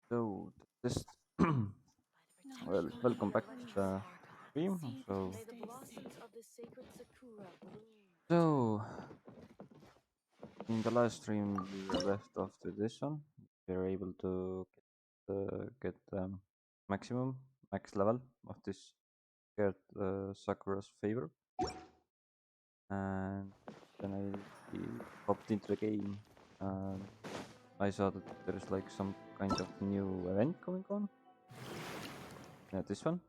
So this well, welcome back to the stream. So in the last stream we were left off to this one. We were able to get maximum max level of this scared Sakura's favor, and then I hopped into the game and I saw that there's like some kind of new event going on. Yeah, this one.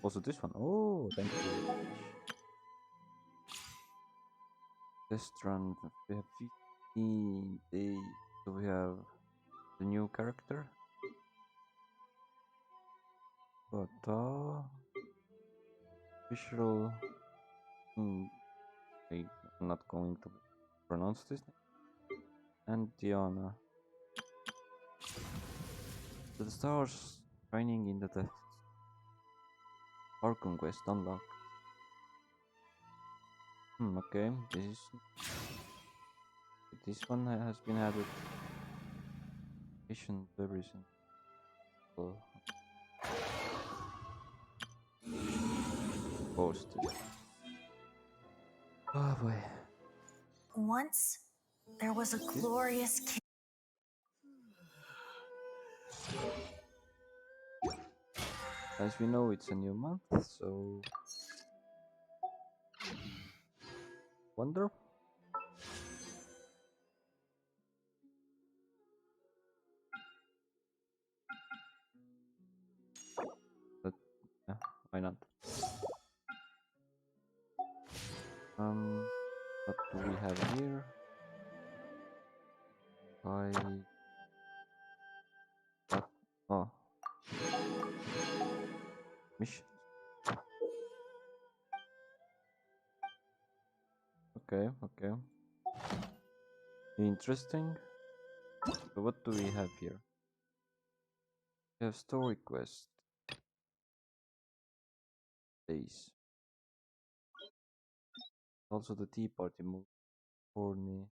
Also this one. Oh, thank you very much. Test run. We have 15 days. So we have the new character. But visual. I'm not going to pronounce this. And Diana. So the stars shining in the depths. Archon Quest unlocked. Okay, this one has been added. Mission everything. Posted. Oh boy. Once there was a glorious king. As we know, it's a new month, so wonder. But yeah, why not? What do we have here? Oh, missions. Okay. Interesting. So what do we have here? We have story quest days. Also the tea party move for me.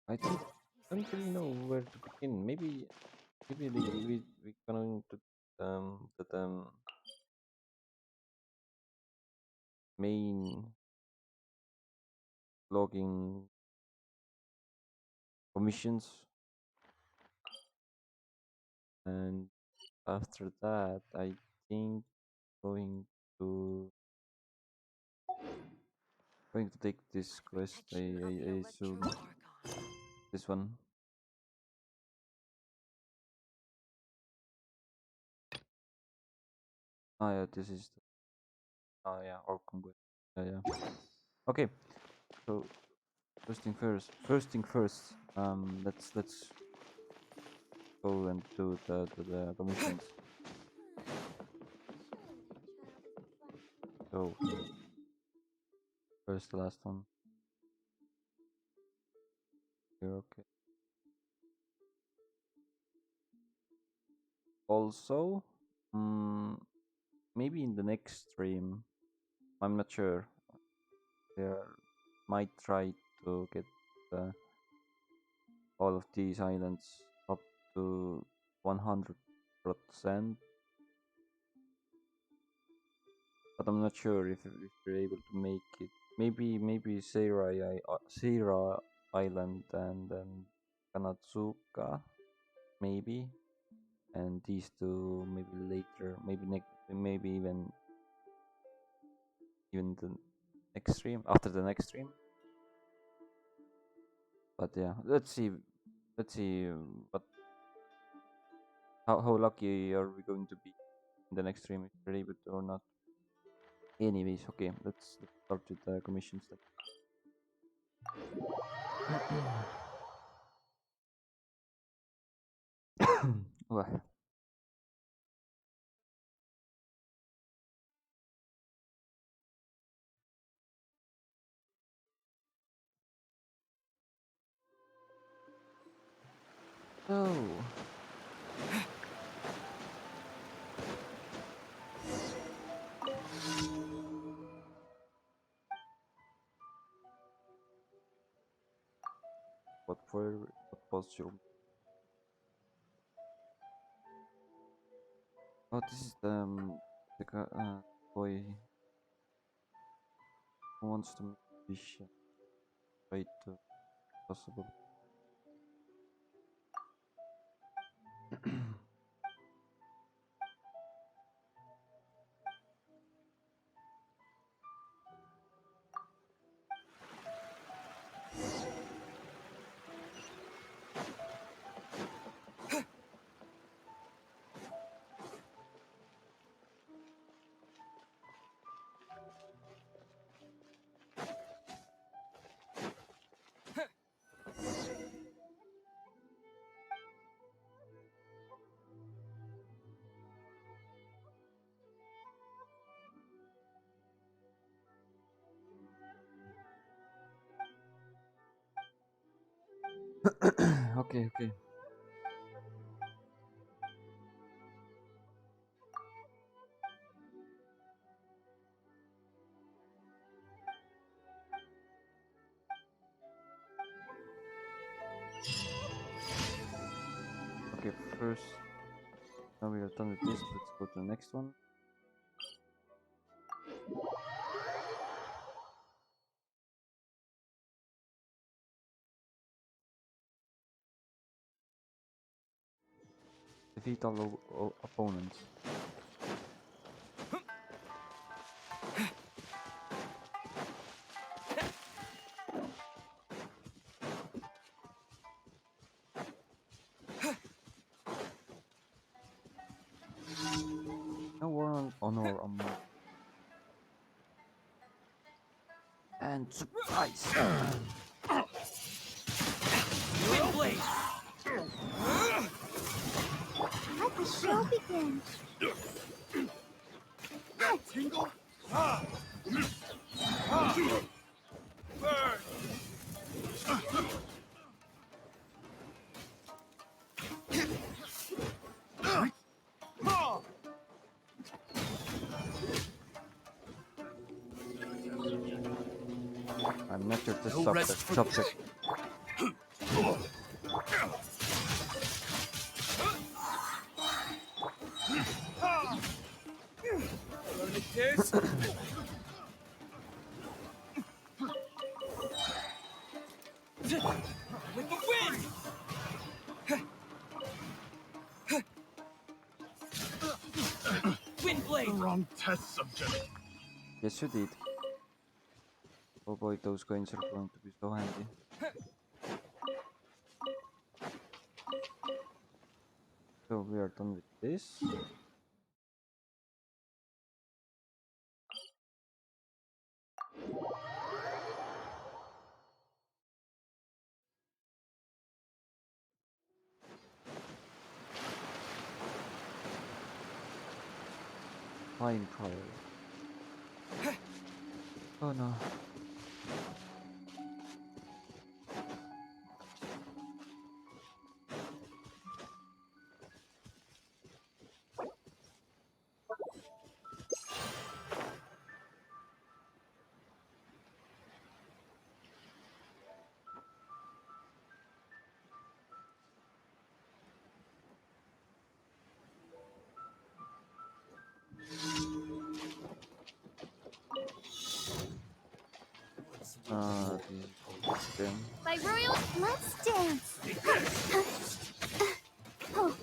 I don't really know where to begin. Maybe we going to the main logging commissions, and after that I think going to take this quest. I assume this one. Ah yeah, this is yeah, Archon Quest. Yeah. Okay, so first thing first. Let's go and do the commissions. So first, the last one. Here, okay. Also, maybe in the next stream, I'm not sure. There might try to get all of these islands up to 100%, but I'm not sure if we're able to make it. Maybe Seira Island and then Kanatsuka, maybe, and these two maybe later, maybe even the next stream after the next stream. But yeah, let's see what how lucky are we going to be in the next stream if we're able to or not. Anyways, okay, let's start with the commissions then. Well, Oh. What was your? Oh, this is the boy who wants to make fish. Right, possible. Okay, okay. Okay, first, now we are done with this. Let's go to the next one. Defeat all opponents. No war on honor on me. And surprise! Wind blade! Let the show begin. Tingle? Burn! I'm not your No rest for subject. Learn to kiss? With the wind! Wind blade! Wrong test subject. Yes, you did. Oh boy, those coins are going to be so handy. So we are done with this. Time trial. Oh no. This is them. By royal, let's dance. Oh,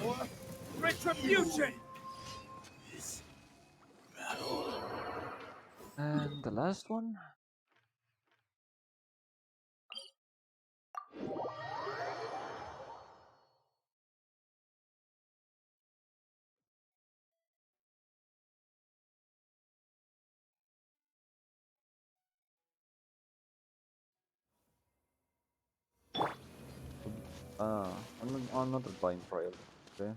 Or retribution! And the last one. Another time trial. Okay.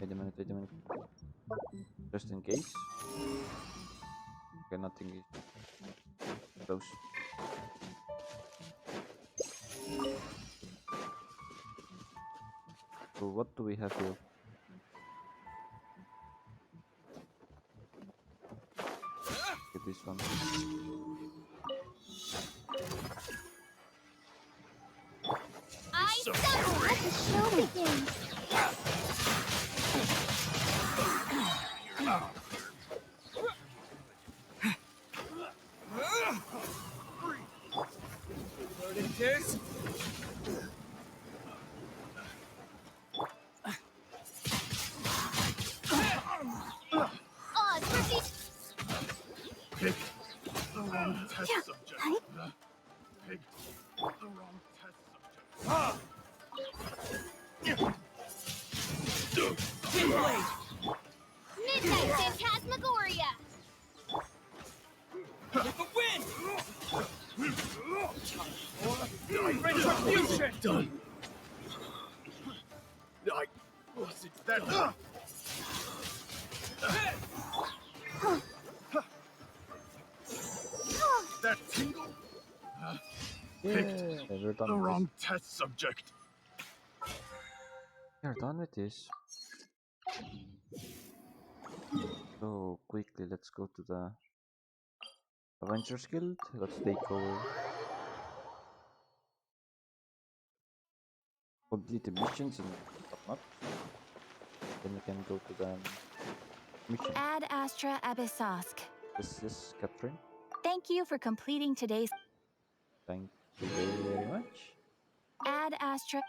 Wait a minute, wait a minute. Just in case. Okay, nothing is close. So what do we have here? Get this one. I summon. Let the show begin. There it is. Odds versus Pick the wrong test Yeah. subject. Hi. Pick the wrong test subject. Midnight Phantasmagoria. With the wind! Retribution! Done. I wasn't that. That tingle? Yeah, we're done The with wrong test subject. this. We're done with this. So quickly, let's go to the Avengers Guild. Let's take over. Complete the missions and whatnot. Then we can go to the mission. Ad Astra Abyssosk. Yes, Catherine. Thank you for completing today's Thank you very, very much. Ad Astra.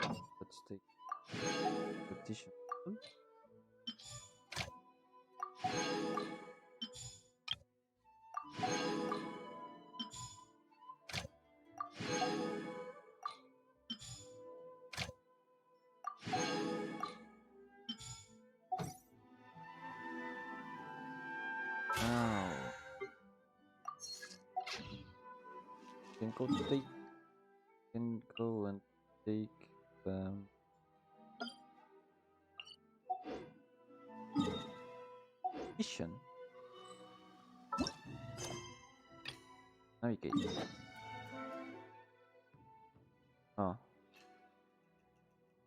Let's take petition. Now, can go and take the mission. Navigate. Ah,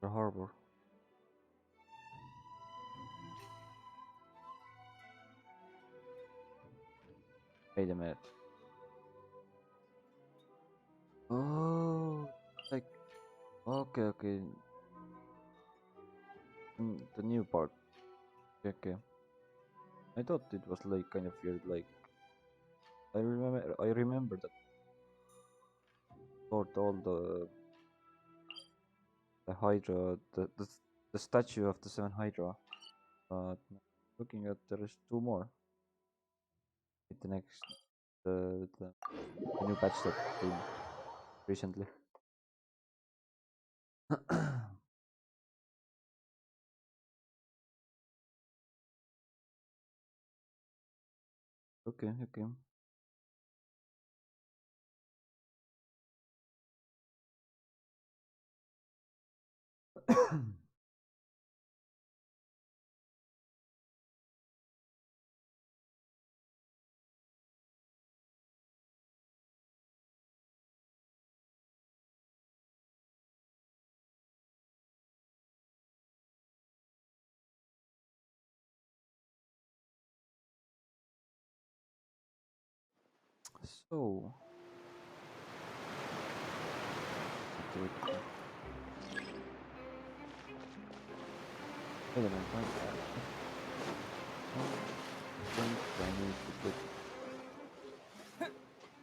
the harbor. Wait a minute. Oh, like okay, okay. The new part. Okay. I thought it was like kind of weird. Like I remember that sort all the Hydra, the statue of the seven Hydra. But looking at there is two more. With the next the new patch that came recently. Okay, okay. So, wait a minute. I think I need to put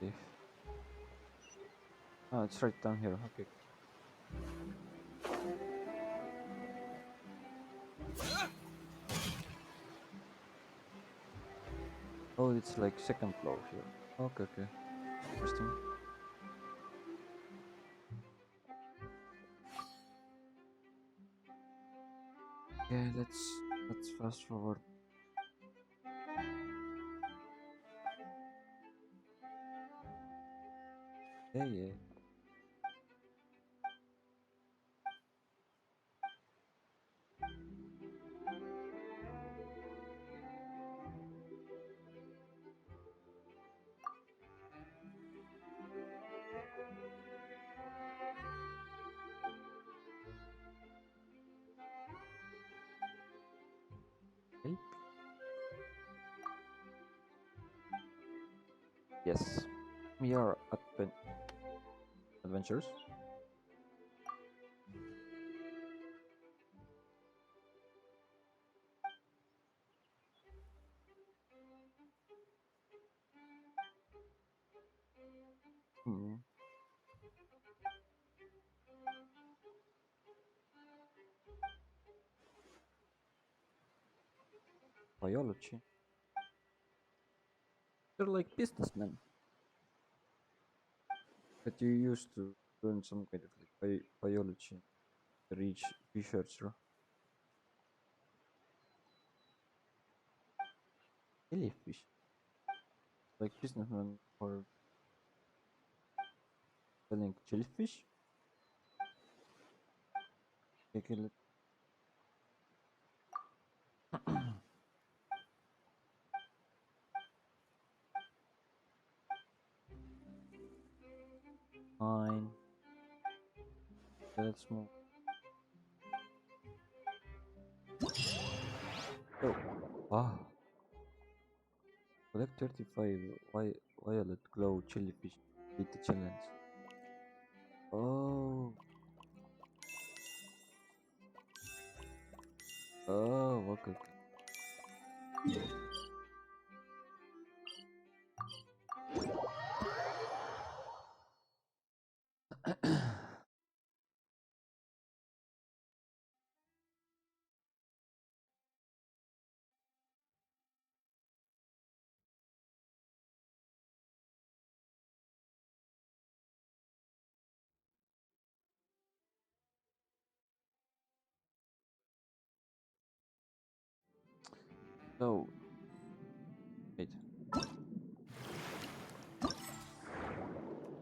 if. Oh, it's right down here. Okay. Oh, it's like second floor here. Okay, okay. Interesting. Yeah, let's fast forward. Yeah, yeah. Yes, we are adventurers. Hmm. Biology. They're like businessmen, but you used to learn some kind of like biology, researcher. Jellyfish, like businessmen for selling jellyfish. Take a look. Fine. Let's move. Oh, ah, collect 35 violet glow jellyfish. Beat the challenge. Oh, oh, okay, okay. So, wait.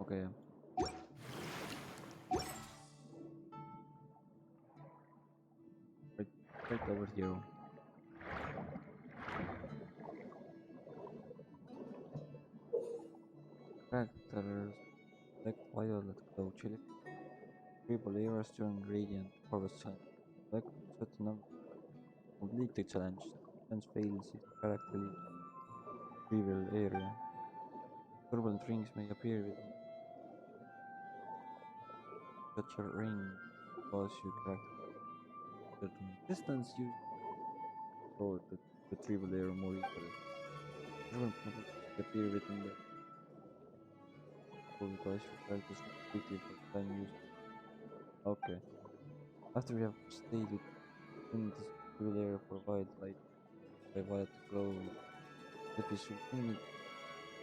Okay, right, right over here. Characters like violet glow jellyfish. Triple areas during radiant harvest challenge. Like certain number. Complete the challenge. Challenge fails if the character leaves trivial area. Turbulent rings may appear within such a ring cause your character certain distance use or the retrieval area more easily. Turbulent may appear within the will cause your characters move quickly for the time use. Okay. After we have stayed within this retrieval area for a while, like by violet glow, that is routinely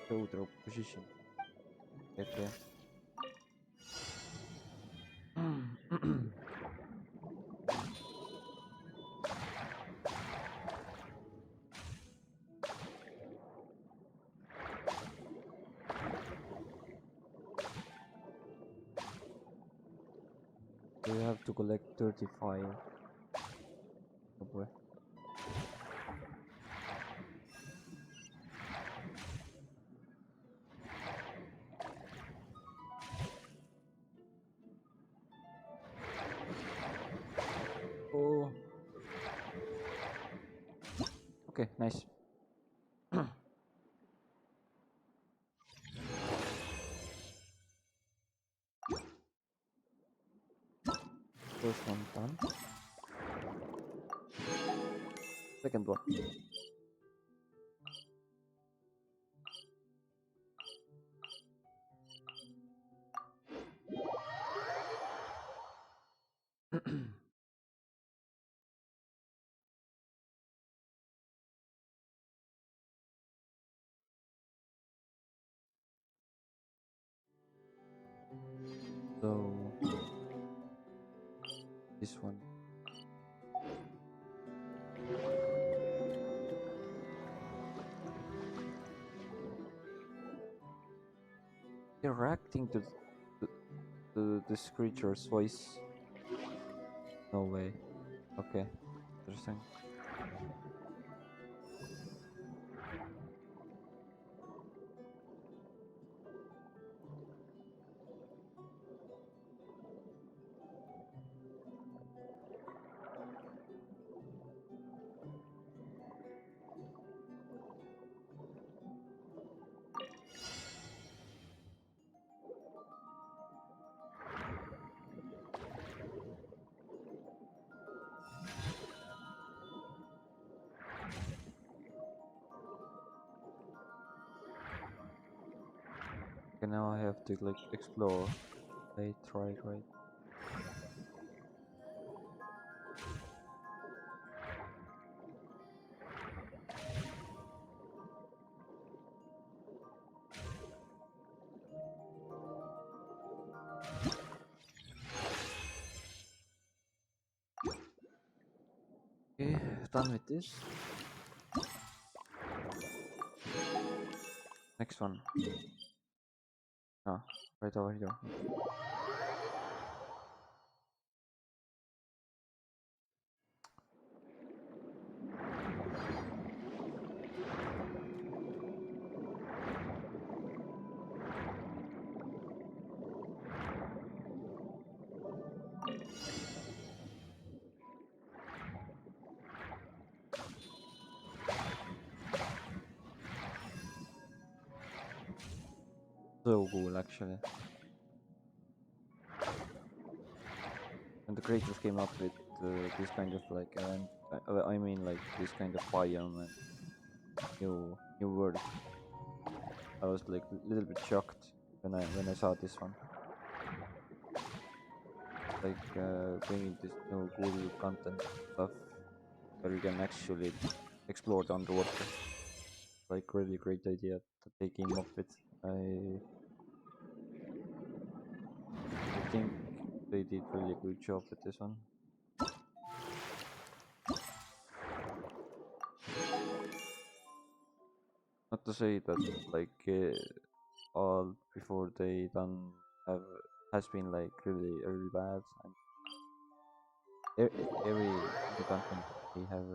show their position. Okay. So we have to collect 35. Oh boy. Oh. Okay, nice. First one done. Second one. So this one. You're reacting to this creature's voice. No way. Okay. Interesting. Okay, now I have to like explore. Right. Okay, done with this. Next one. Ah, right over here. So cool, actually. And the creators came up with this kind of like event. I mean, like this kind of biome and new world. I was like a little bit shocked when I saw this one. Like bringing this new cool content stuff where you can actually explore the underwater. Like really great idea that they came up with. I think they did really good job with this one. Not to say that like all before they done have has been like really bad, and every new content that they have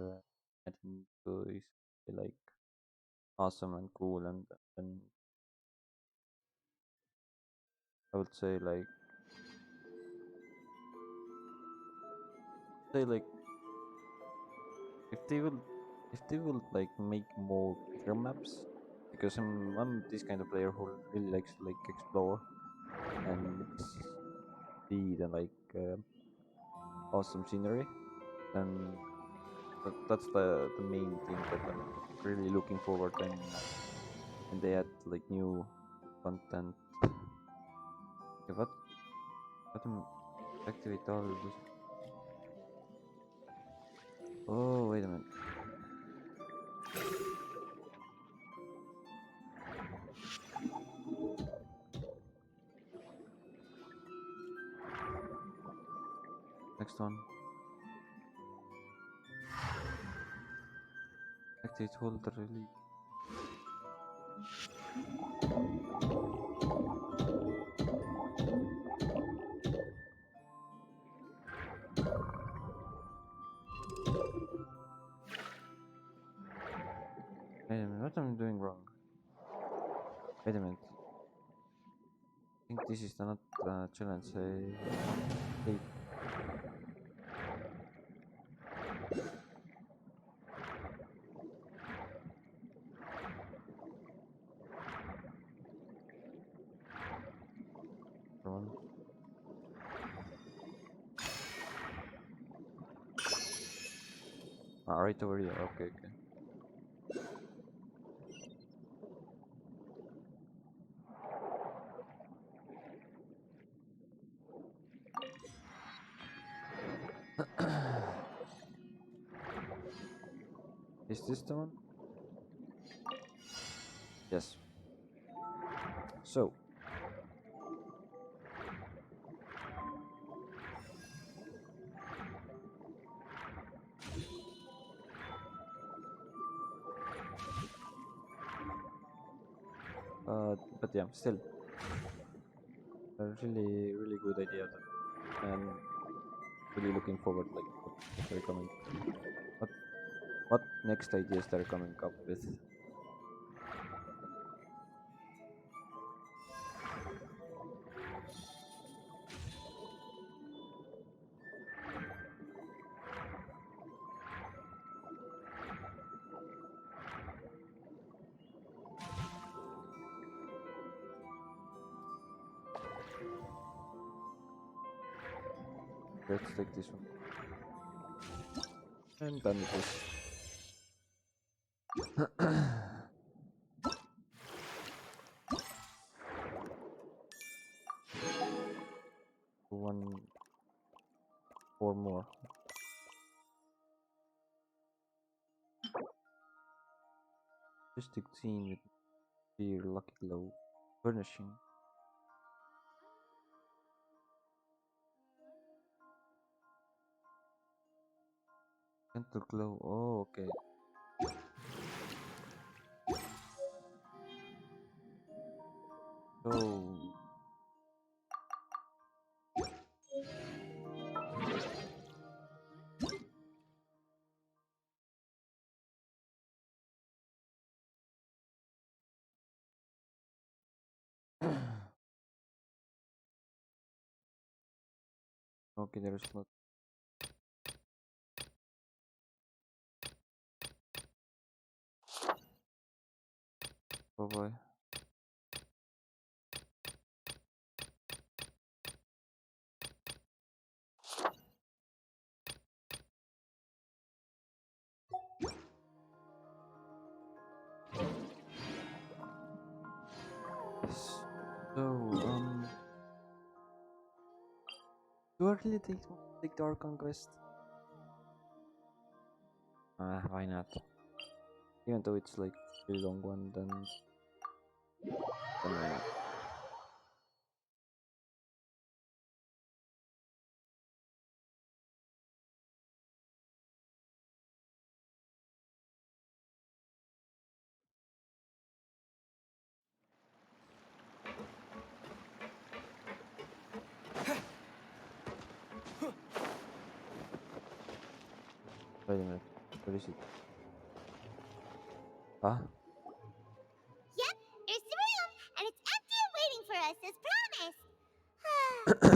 added into is like awesome and cool, and I would say like if they will like make more bigger maps, because I'm this kind of player who really likes to like explore and see the like awesome scenery, and that's the main thing that I'm really looking forward when they add like new content. Okay, what activate all this? Oh, wait a minute. Next one. Activate holder release. Wait a minute, what am I doing wrong? Wait a minute. I think this is not challenge. Hey, one. Ah, right over here. Okay. Is this the one? Yes. So, but yeah, still a really good idea, and really looking forward like what they're coming, what what next ideas they're coming up with. Let's take this one and done with this. 4 more. Just 16 with fear, lucky glow, furnishing. Gentle glow. Oh, okay. So okay, there's not. Oh boy. Yes. So do I really take the Archon Quest? Why not? Even though it's like a really long one, then why not? Wait a minute. Where is it? Huh? Yep, here's the room, and it's empty and waiting for us as promised.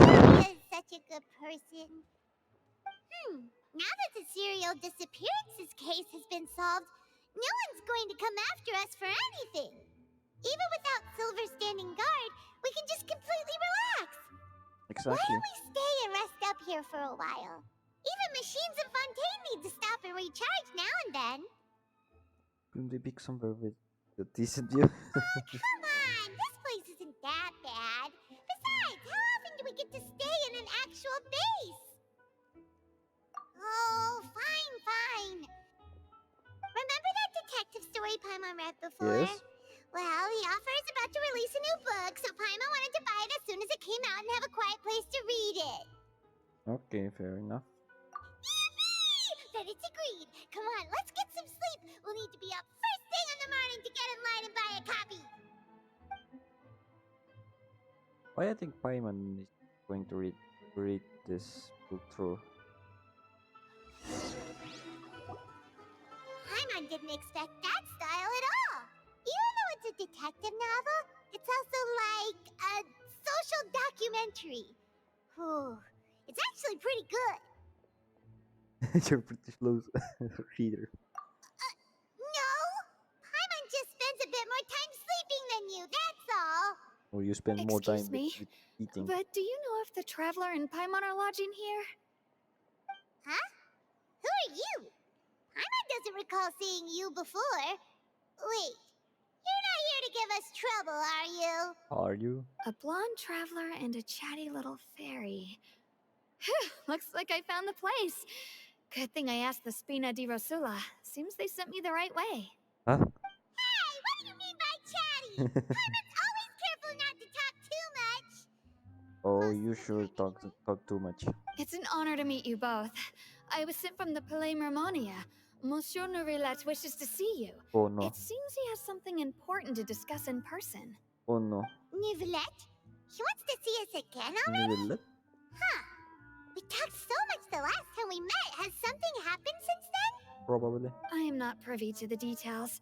Arya is such a good person. Now that the serial disappearances case has been solved, no one's going to come after us for anything. Even without Silver standing guard, we can just completely relax. Why Exactly. don't we stay and rest up here for a while? Even machines in Fontaine need to stop and recharge now and then. Couldn't we pick somewhere with a decent view? Come on, this place isn't that bad. Besides, how often do we get to stay in an actual base? Oh, fine. Remember that detective story Paimon read before? Yes. Well, the author is about to release a new book, so Paimon wanted to buy it as soon as it came out and have a quiet place to read it. Okay, fair enough. Yippee! Then it's agreed. Come on, let's get some sleep. We'll need to be up first thing in the morning to get in line and buy a copy. Why I think Paimon is going to read this book through. Paimon didn't expect that style at all. Even though it's a detective novel, it's also like a social documentary. Whew. It's actually pretty good. You're pretty slow reader. No! Paimon just spends a bit more time sleeping than you, that's all. Or you spend more Excuse time me, with eating. but do you know if the Traveler and Paimon are lodging here? Huh? Who are you? Paimon doesn't recall seeing you before. Wait, you're not here to give us trouble, are you? Are you? A blonde traveler and a chatty little fairy. Phew, looks like I found the place. Good thing I asked the Spina di Rosula. Seems they sent me the right way. Huh? Hey, what do you mean by chatty? Paimon's always careful not to talk too much. Oh, Most you of the sure time talk too much. It's an honor to meet you both. I was sent from the Palais Mermonia. Monsieur Nourilet wishes to see you. Oh no. It seems he has something important to discuss in person. Oh no. Nivelette? He wants to see us again You already? will let? Huh. We talked so much the last time we met. Has something happened since then? Probably. I am not privy to the details.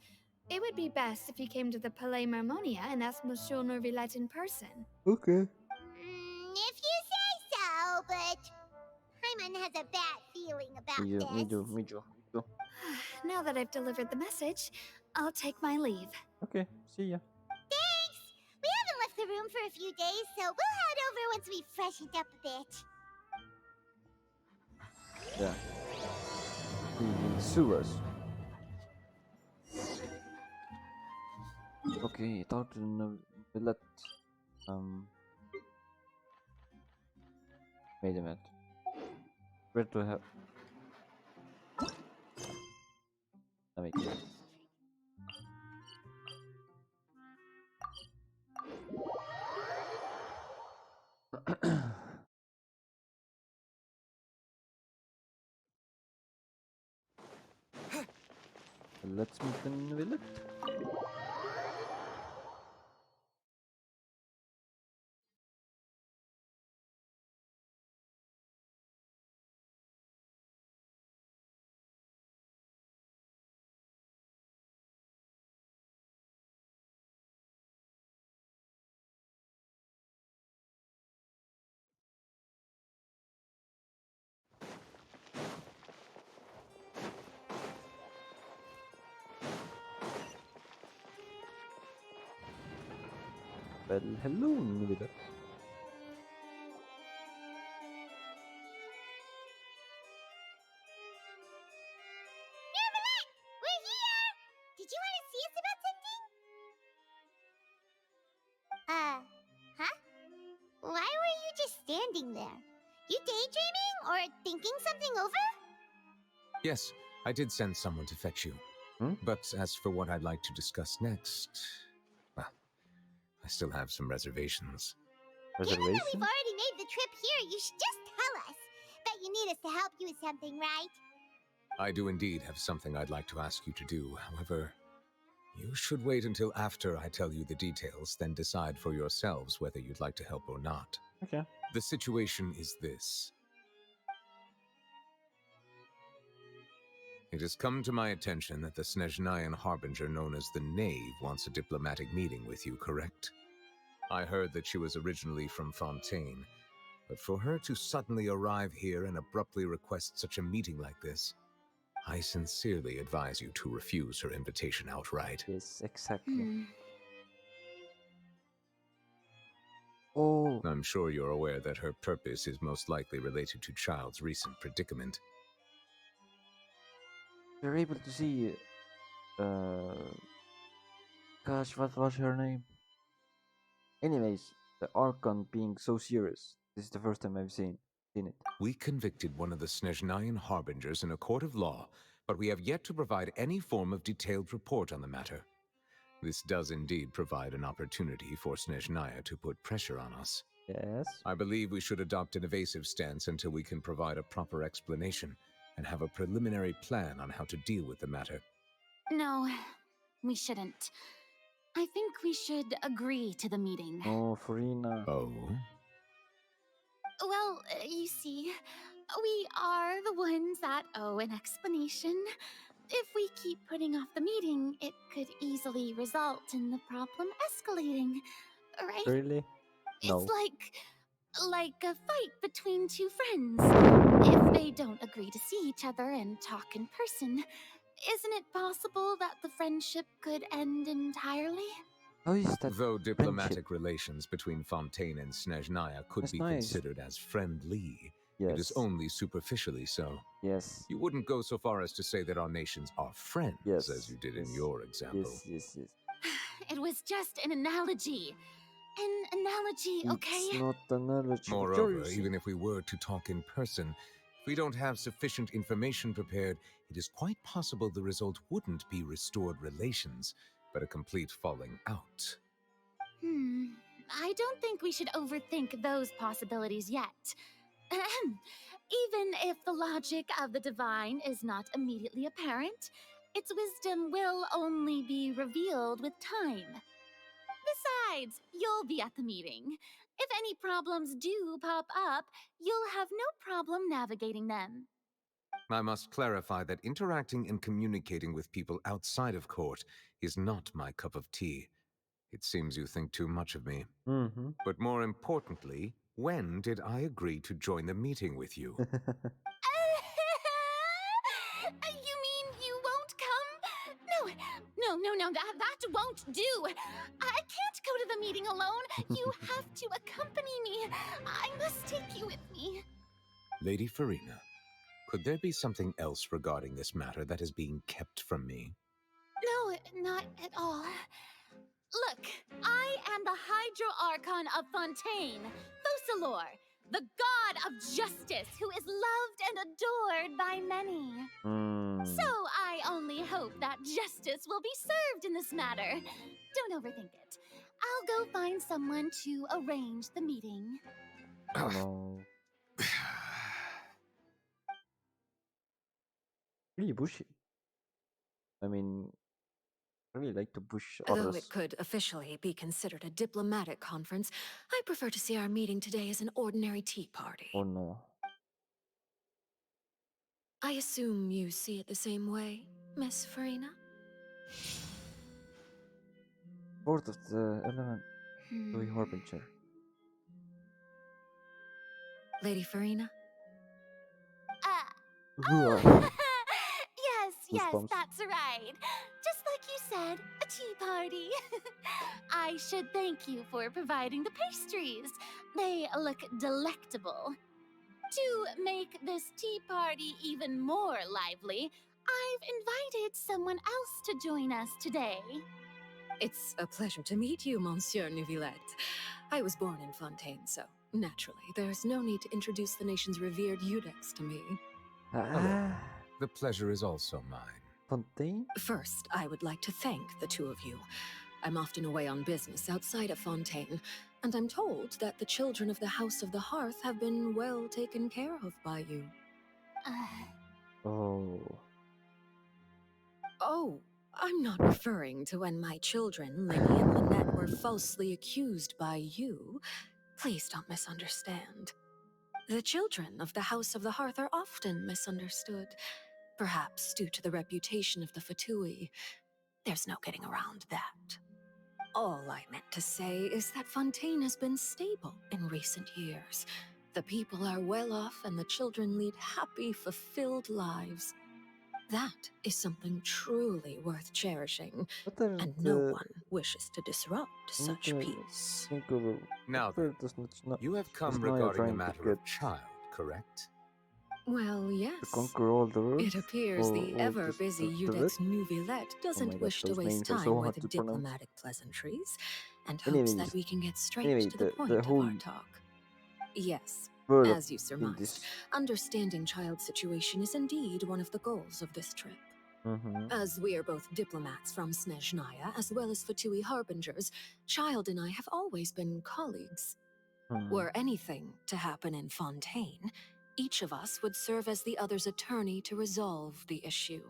It would be best if you came to the Palais Mermonia and asked Monsieur Nourilet in person. Okay. If you say so, but Paimon has a bad feeling about this. Me too. Now that I've delivered the message, I'll take my leave. Okay, see ya. Thanks! We haven't left the room for a few days, so we'll head over once we've freshened up a bit. Yeah. He will sue us. Okay, talk to Novelet. Wait a minute. Where to have? That makes sense. Let's meet in Willet. Well, hello, Willet. Neverland, we're here! Did you want to see us about something? Huh? Why were you just standing there? You daydreaming or thinking something over? Yes, I did send someone to fetch you. Hmm? But as for what I'd like to discuss next, well, I still have some reservations. Given that we've Reservation? already made the trip here, you should just tell us. Bet you need us to help you with something, right? I do indeed have something I'd like to ask you to do. However, you should wait until after I tell you the details, then decide for yourselves whether you'd like to help or not. Okay. The situation is this. It has come to my attention that the Snezhnayan harbinger known as the Knave wants a diplomatic meeting with you, correct? I heard that she was originally from Fontaine, but for her to suddenly arrive here and abruptly request such a meeting like this, I sincerely advise you to refuse her invitation outright. Yes, exactly. Oh, I'm sure you're aware that her purpose is most likely related to Child's recent predicament. you're able to see. Uh, Gosh, what was her name? Anyways, the Archon being so serious. This is the first time I've seen it. We convicted one of the Snezhnayan harbingers in a court of law, but we have yet to provide any form of detailed report on the matter. This does indeed provide an opportunity for Snezhnaya to put pressure on us. Yes. I believe we should adopt an evasive stance until we can provide a proper explanation and have a preliminary plan on how to deal with the matter. No, we shouldn't. I think we should agree to the meeting. Oh, Farina. Oh? Well, you see, we are the ones that owe an explanation. If we keep putting off the meeting, it could easily result in the problem escalating, right? Really? No. It's like a fight between two friends. If they don't agree to see each other and talk in person, isn't it possible that the friendship could end entirely? How is that? Though friendship? diplomatic relations between Fontaine and Snezhnaya could That's be nice. considered as friendly, Yes. it is only superficially so. Yes. You wouldn't go so far as to say that our nations are friends, Yes. as you did in Yes. your example. Yes. It was just an analogy. An analogy, okay? It's not an analogy. Moreover, even if we were to talk in person, if we don't have sufficient information prepared, it is quite possible the result wouldn't be restored relations, but a complete falling out. I don't think we should overthink those possibilities yet. Even if the logic of the divine is not immediately apparent, its wisdom will only be revealed with time. Besides, you'll be at the meeting. If any problems do pop up, you'll have no problem navigating them. I must clarify that interacting and communicating with people outside of court is not my cup of tea. It seems you think too much of me. Mm-hmm. But more importantly, when did I agree to join the meeting with you? You mean you won't come? No, that won't do. I can't go to the meeting alone. You have to accompany me. I must take you with me. Lady Farina, could there be something else regarding this matter that is being kept from me? No, not at all. Look, I am the Hydro Archon of Fontaine, Focalor. the god of justice who is loved and adored by many. So I only hope that justice will be served in this matter. Don't overthink it. I'll go find someone to arrange the meeting. Oh no. Really bushy. I mean, I really like to push Though others. it could officially be considered a diplomatic conference, I prefer to see our meeting today as an ordinary tea party. Oh no. I assume you see it the same way, Miss Farina? Fourth of the element, Louis Harbinger. Lady Farina? Oh, Goosebumps. yes, that's right. Just like you said, a tea party. I should thank you for providing the pastries. They look delectable. To make this tea party even more lively, I've invited someone else to join us today. It's a pleasure to meet you, Monsieur Neuvillette. I was born in Fontaine, so naturally, there's no need to introduce the nation's revered Eudex to me. Hello. The pleasure is also mine. Fontaine? First, I would like to thank the two of you. I'm often away on business outside of Fontaine, and I'm told that the children of the House of the Hearth have been well taken care of by you. Oh. Oh, I'm not referring to when my children, Linny and Lynette, were falsely accused by you. Please don't misunderstand. The children of the House of the Hearth are often misunderstood, perhaps due to the reputation of the Fatui. There's no getting around that. All I meant to say is that Fontaine has been stable in recent years. The people are well off and the children lead happy, fulfilled lives. That is something truly worth cherishing, What are and the... no one wishes to disrupt such peace. Now then, you have come regarding a matter of child, correct? Well, yes. To conquer all the world? It appears Or the all ever-busy the Eudex red? Neuvillette Oh doesn't my god, wish to those waste names are time so hard with to pronounce. diplomatic pleasantries, and hopes Anyways, that we can get straight anyway, to the point the of whole our talk. Yes, word as you in surmised, this. understanding child's situation is indeed one of the goals of this trip. As we are both diplomats from Snezhnaya as well as Fatui harbingers, Child and I have always been colleagues. Were anything to happen in Fontaine, each of us would serve as the other's attorney to resolve the issue.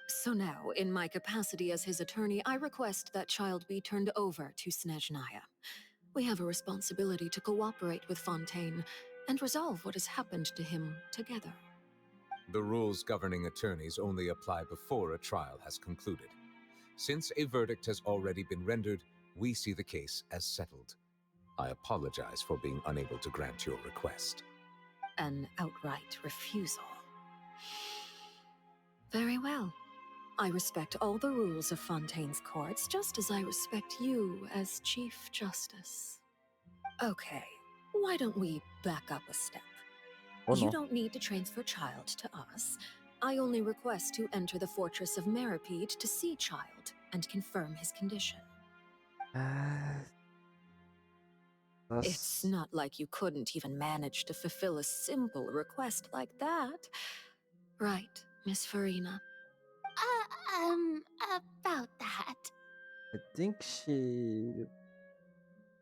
So now, in my capacity as his attorney, I request that Child be turned over to Snezhnaya. We have a responsibility to cooperate with Fontaine and resolve what has happened to him together. The rules governing attorneys only apply before a trial has concluded. Since a verdict has already been rendered, we see the case as settled. I apologize for being unable to grant your request. An outright refusal. Very well. I respect all the rules of Fontaine's courts, just as I respect you as Chief Justice. Okay, why don't we back up a step? Oh You no. don't need to transfer Child to us. I only request to enter the fortress of Meripede to see Child and confirm his condition. It's not like you couldn't even manage to fulfill a simple request like that. Right, Miss Farina? About that. I think she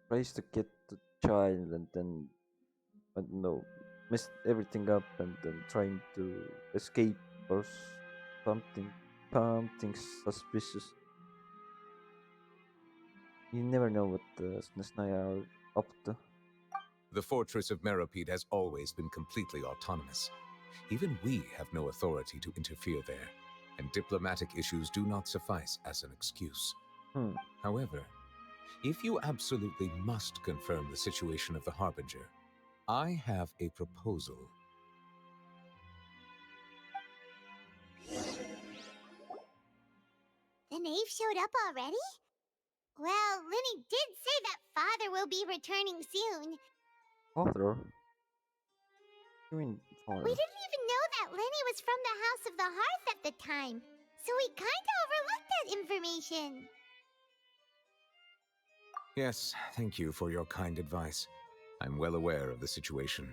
tries to get the child and then, I don't know, messed everything up and then trying to escape or something. Something suspicious. You never know what the Snezhnaya are up to. The fortress of Meripede has always been completely autonomous. Even we have no authority to interfere there, and diplomatic issues do not suffice as an excuse. However, if you absolutely must confirm the situation of the Harbinger, I have a proposal. The knave showed up already? Well, Linny did say that father will be returning soon. Father? You mean We father? didn't even know that Linny was from the House of the Hearth at the time, so we kinda overlooked that information. Yes, thank you for your kind advice. I'm well aware of the situation.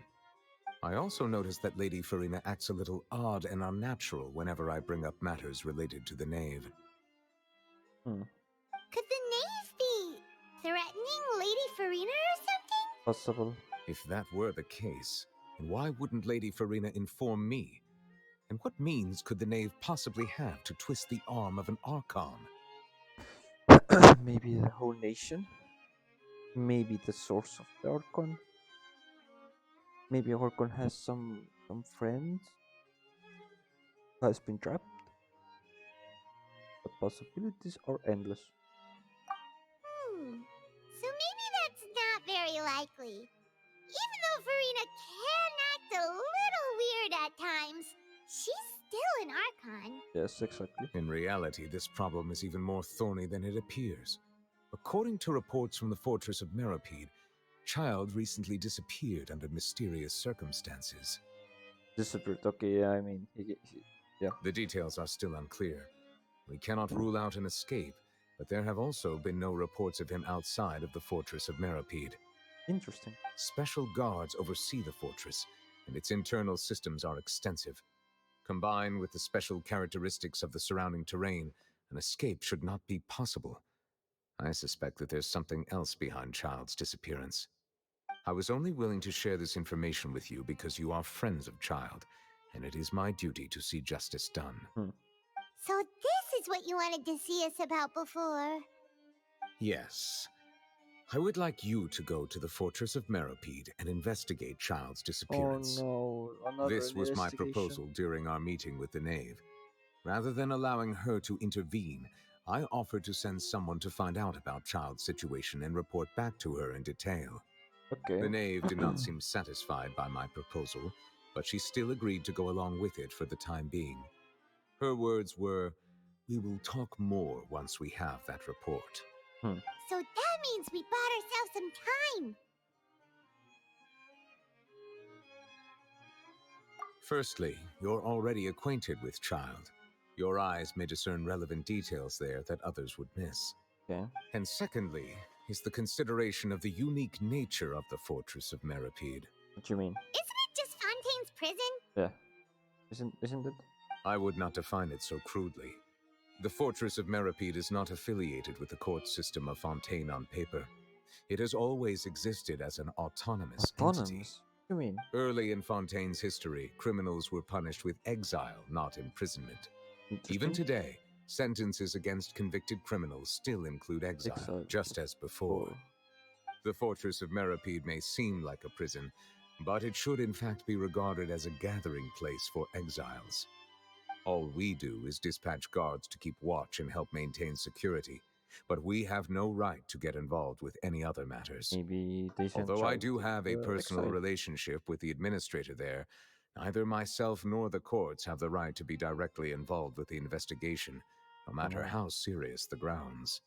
I also noticed that Lady Farina acts a little odd and unnatural whenever I bring up matters related to the Knave. Hmm. Could the knave be threatening Lady Farina or something? Possible. If that were the case, then why wouldn't Lady Farina inform me? And what means could the Knave possibly have to twist the arm of an Archon? Maybe the whole nation? Maybe the source of the Archon? Maybe Archon has some friends who has been trapped? The possibilities are endless. So maybe that's not very likely. Even though Farina can act a little weird at times, she's still an Archon. Yes, exactly. In reality, this problem is even more thorny than it appears. According to reports from the fortress of Meripede, Child recently disappeared under mysterious circumstances. Disappeared. Okay, yeah, I mean, yeah. The details are still unclear. We cannot rule out an escape, but there have also been no reports of him outside of the fortress of Meripede. Interesting. Special guards oversee the fortress, and its internal systems are extensive. Combined with the special characteristics of the surrounding terrain, an escape should not be possible. I suspect that there's something else behind Child's disappearance. I was only willing to share this information with you because you are friends of Child, and it is my duty to see justice done. So this is what you wanted to see us about before. Yes. I would like you to go to the fortress of Meripede and investigate Child's disappearance. Oh no, another This was my investigation. proposal during our meeting with the Knave. Rather than allowing her to intervene, I offered to send someone to find out about Child's situation and report back to her in detail. Okay. The Knave did not seem satisfied by my proposal, but she still agreed to go along with it for the time being. Her words were, "We will talk more once we have that report." So that means we bought ourselves some time. Firstly, you're already acquainted with Child. Your eyes may discern relevant details there that others would miss. Okay. And secondly, is the consideration of the unique nature of the fortress of Meripede. What do you mean? Isn't it just Fontaine's prison? Yeah. Isn't it? I would not define it so crudely. The fortress of Meripede is not affiliated with the court system of Fontaine on paper. It has always existed as an autonomous entity. Autonomous? What do you mean? Early in Fontaine's history, criminals were punished with exile, not imprisonment. Even Interesting. today, sentences against convicted criminals still include exile, just as before. The fortress of Meripede may seem like a prison, but it should in fact be regarded as a gathering place for exiles. All we do is dispatch guards to keep watch and help maintain security, but we have no right to get involved with any other matters. Maybe they sent Although I Child do to have a the personal exile. relationship with the administrator there, neither myself nor the courts have the right to be directly involved with the investigation, no matter how serious the grounds.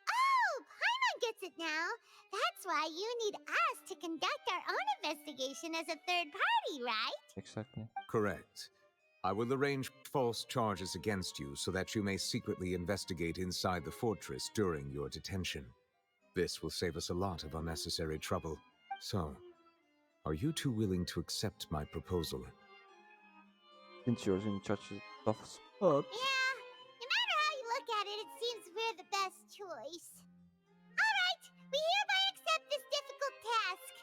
Oh, Paimon gets it now. That's why you need us to conduct our own investigation as a third party, right? Exactly. Correct. I will arrange false charges against you so that you may secretly investigate inside the fortress during your detention. This will save us a lot of unnecessary trouble. So, are you two willing to accept my proposal? Since you're in such a tough spot. Yeah, no matter how you look at it, it seems we're the best choice. Alright, we hereby accept this difficult task.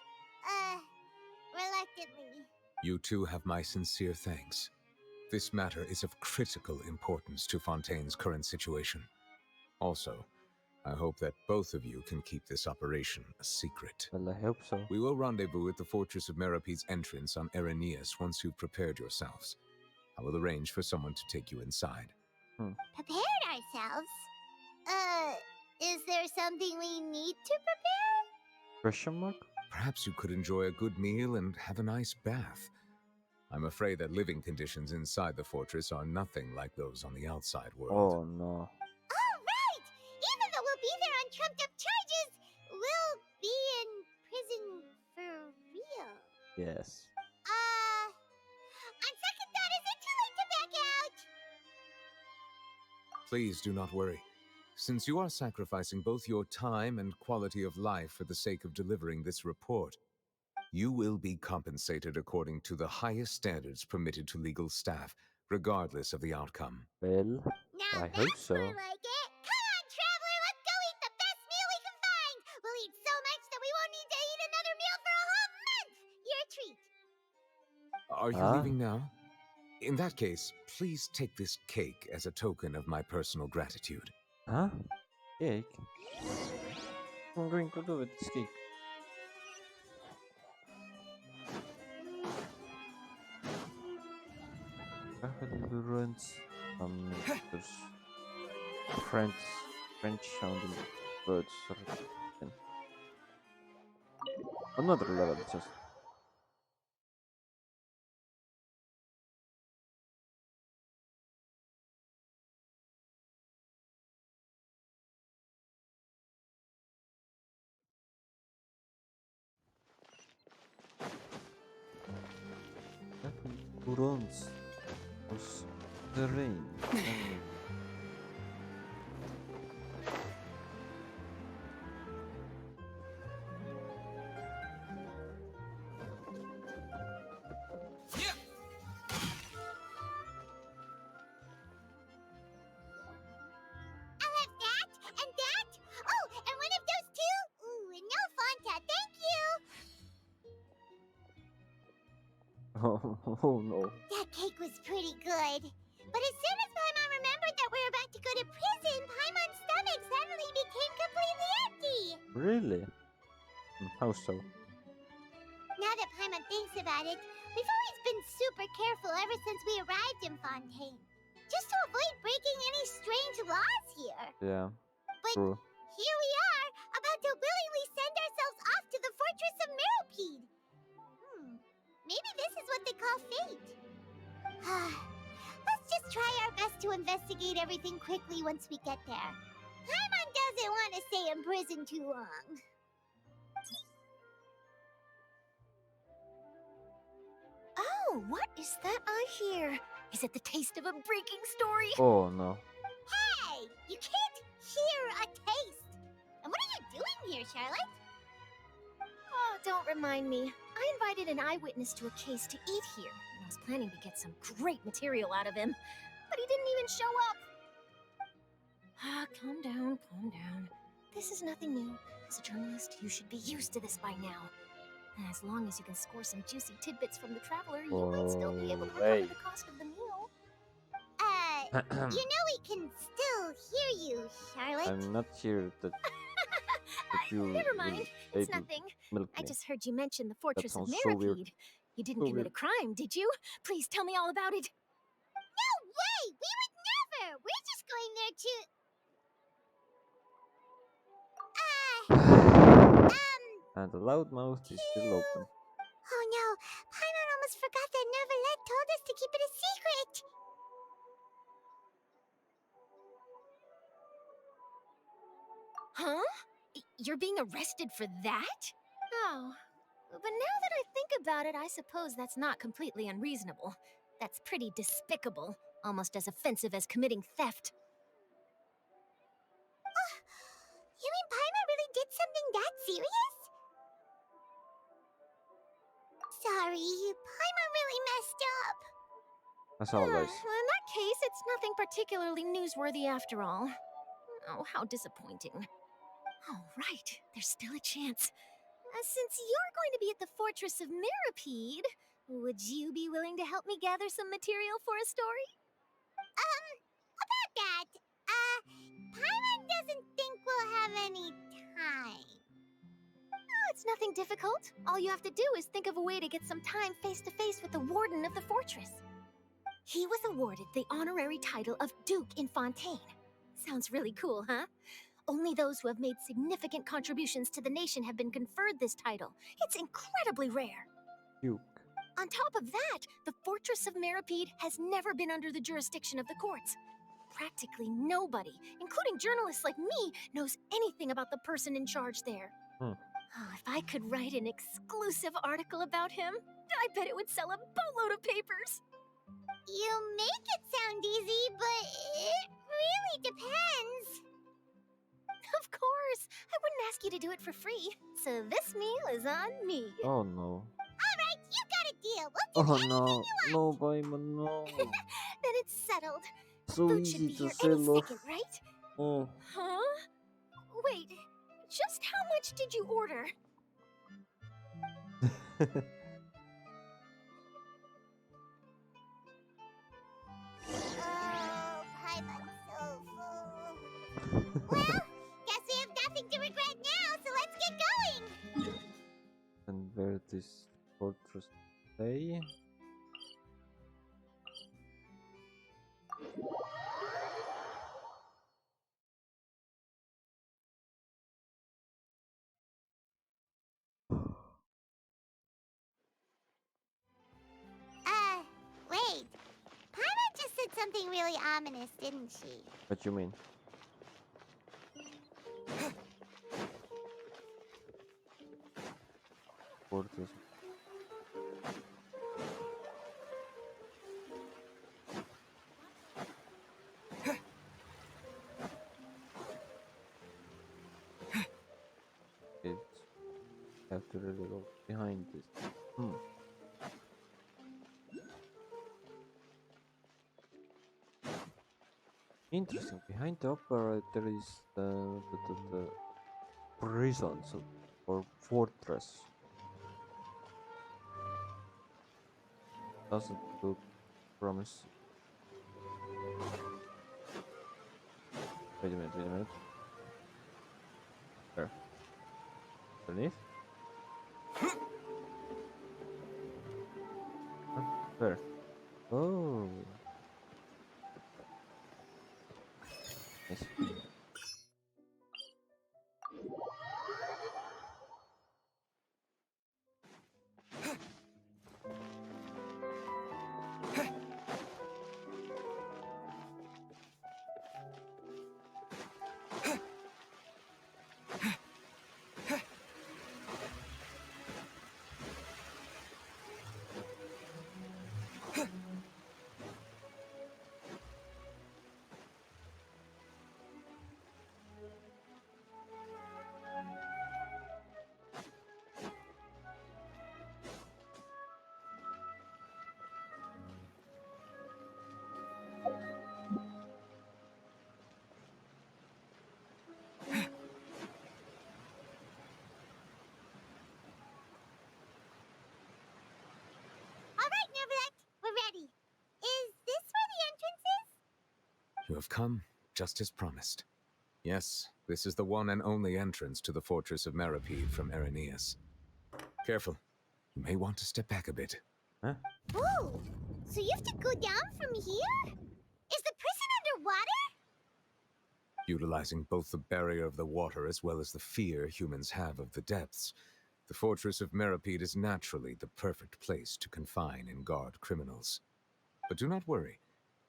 Reluctantly. You two have my sincere thanks. This matter is of critical importance to Fontaine's current situation. Also, I hope that both of you can keep this operation a secret. Well, I hope so. We will rendezvous at the Fortress of Meripede's entrance on Erenius once you've prepared yourselves. I will arrange for someone to take you inside. Prepared ourselves? Is there something we need to prepare? Question mark? Perhaps you could enjoy a good meal and have a nice bath. I'm afraid that living conditions inside the fortress are nothing like those on the outside world. Oh no. Oh, right! Even though we'll be there on trumped-up charges, we'll be in prison for real. Yes. On second thought, is it too late to back out? Please do not worry. Since you are sacrificing both your time and quality of life for the sake of delivering this report, You will be compensated according to the highest standards permitted to legal staff, regardless of the outcome. Well, Now I hope that's more so. like it. Come on, traveler, let's go eat the best meal we can find. We'll eat so much that we won't need to eat another meal for a whole month. You're a treat. Are you Huh? leaving now? In that case, please take this cake as a token of my personal gratitude. Huh? Cake? What am I going to do with this cake? Little ruins. There's French, sounding words. Another level, just. Ruins. Was terrain. I'll have that and that. Oh, and one of those two. Ooh, and no Fanta, thank you. Oh no. That cake was pretty good. But as soon as Paimon remembered that we were about to go to prison, Paimon's stomach suddenly became completely empty. Really? How so? Now that Paimon thinks about it, we've always been super careful ever since we arrived in Fontaine. Just to avoid breaking any strange laws here. Yeah. But True. here we are, about to willingly send ourselves off to the fortress of Meropide. Maybe this is what they call fate. Let's just try our best to investigate everything quickly once we get there. Paimon doesn't want to stay in prison too long. Oh, what is that I hear? Is it the taste of a breaking story? Oh no. Hey, you can't hear a taste. And what are you doing here, Charlotte? Oh, don't remind me. I invited an eyewitness to a case to eat here, and I was planning to get some great material out of him, but he didn't even show up. Ah, calm down, calm down. This is nothing new. As a journalist, you should be used to this by now. And as long as you can score some juicy tidbits from the traveler, you might still be able to recover the cost of the meal. You know we can still hear you, Charlotte. I'm not here that you Never mind, will it's able nothing. milk I me. just heard you mention the fortress of sounds so weird. Meropide. You didn't So commit weird. a crime, did you? Please tell me all about it. No way! We would never! We're just going there to... And the loud mouth is still open. Oh no, Paimon almost forgot that Neverlet told us to keep it a secret. Huh? You're being arrested for that? Oh. But now that I think about it, I suppose that's not completely unreasonable. That's pretty despicable, almost as offensive as committing theft. You mean Paimon really did something that serious? Sorry, Paimon really messed up. As always. Well, in that case, it's nothing particularly newsworthy after all. Oh, how disappointing. Oh, right. There's still a chance. Since you're going to be at the Fortress of Meropide, would you be willing to help me gather some material for a story? About that, Paimon doesn't think we'll have any time. Oh, it's nothing difficult. All you have to do is think of a way to get some time face-to-face with the warden of the fortress. He was awarded the honorary title of Duke in Fontaine. Sounds really cool, huh? Only those who have made significant contributions to the nation have been conferred this title. It's incredibly rare. Duke. On top of that, the Fortress of Meropide has never been under the jurisdiction of the courts. Practically nobody, including journalists like me, knows anything about the person in charge there. Oh, if I could write an exclusive article about him, I bet it would sell a boatload of papers. You make it sound easy, but it really depends. Of course! I wouldn't ask you to do it for free. So this meal is on me. Oh no. Alright, you got a deal. We'll do Oh anything no. you No, want. Paimon, no. Then it's settled. So Food should easy be to here any sell off. second, right? Oh. Huh? Wait, just how much did you order? Oh, Paimon's so full. Well, guess we have nothing to regret now, so let's get going. And where this fortress stay? Wait. Paimon just said something really ominous, didn't she? What you mean? Fortress. It's have to really look behind this. Interesting. Behind the operator is the prison or fortress. Doesn't look promising. Wait a minute, wait a minute. Where? Underneath? Huh? Where? Oh. Nice. Alright, Neverland, we're ready. Is this where the entrance is? You have come, just as promised. Yes, this is the one and only entrance to the fortress of Meripede from Arrhenius. Careful. You may want to step back a bit. Huh? Whoa! So you have to go down from here? Is the prison underwater? Utilizing both the barrier of the water as well as the fear humans have of the depths, the fortress of Meripede is naturally the perfect place to confine and guard criminals. But do not worry.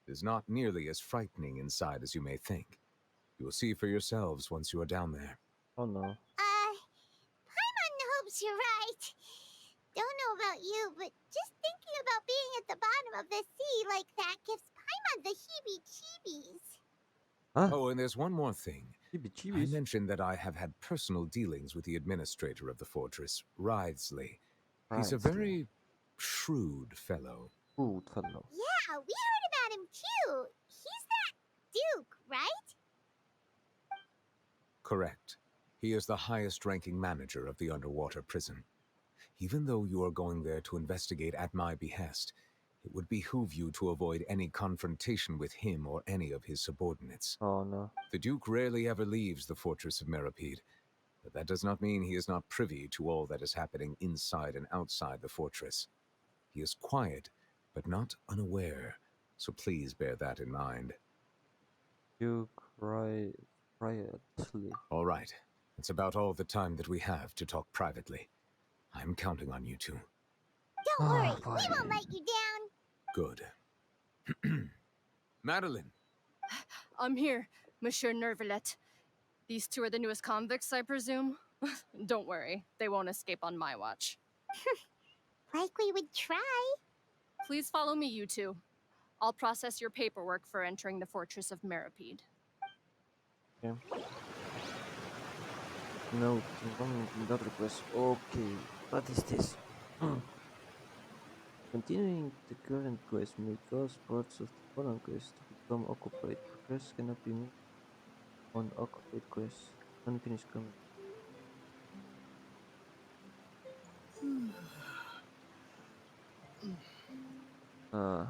It is not nearly as frightening inside as you may think. You will see for yourselves once you are down there. Oh no. Paimon hopes you're right. Don't know about you, but just thinking about being at the bottom of the sea like that gives Paimon the heebie-jeebies. Huh? Oh, and there's one more thing. I Chibi-chibis? mentioned that I have had personal dealings with the administrator of the fortress, Wriothesley. He's a Wriothesley. very shrewd fellow. Good fellow. Yeah, we heard about him too. He's that Duke, right? Correct. He is the highest-ranking manager of the underwater prison. Even though you are going there to investigate at my behest, it would behoove you to avoid any confrontation with him or any of his subordinates. Oh no. The Duke rarely ever leaves the fortress of Meripede, but that does not mean he is not privy to all that is happening inside and outside the fortress. He is quiet, but not unaware, so please bear that in mind. Duke Wriothesley. All right, that's about all the time that we have to talk privately. I'm counting on you two. Don't worry, boy. we won't let you down. Good. Madeline! I'm here, Monsieur Nervalet. These two are the newest convicts, I presume? Don't worry, they won't escape on my watch. Like we would try. Please follow me, you two. I'll process your paperwork for entering the Fortress of Meripede. Yeah. Note, enrollment in that request. Okay, what is this? Continuing the current quest may cause parts of the following quest to become occupied. Progress cannot be moved on occupied quests. Unfinished comment. Uh,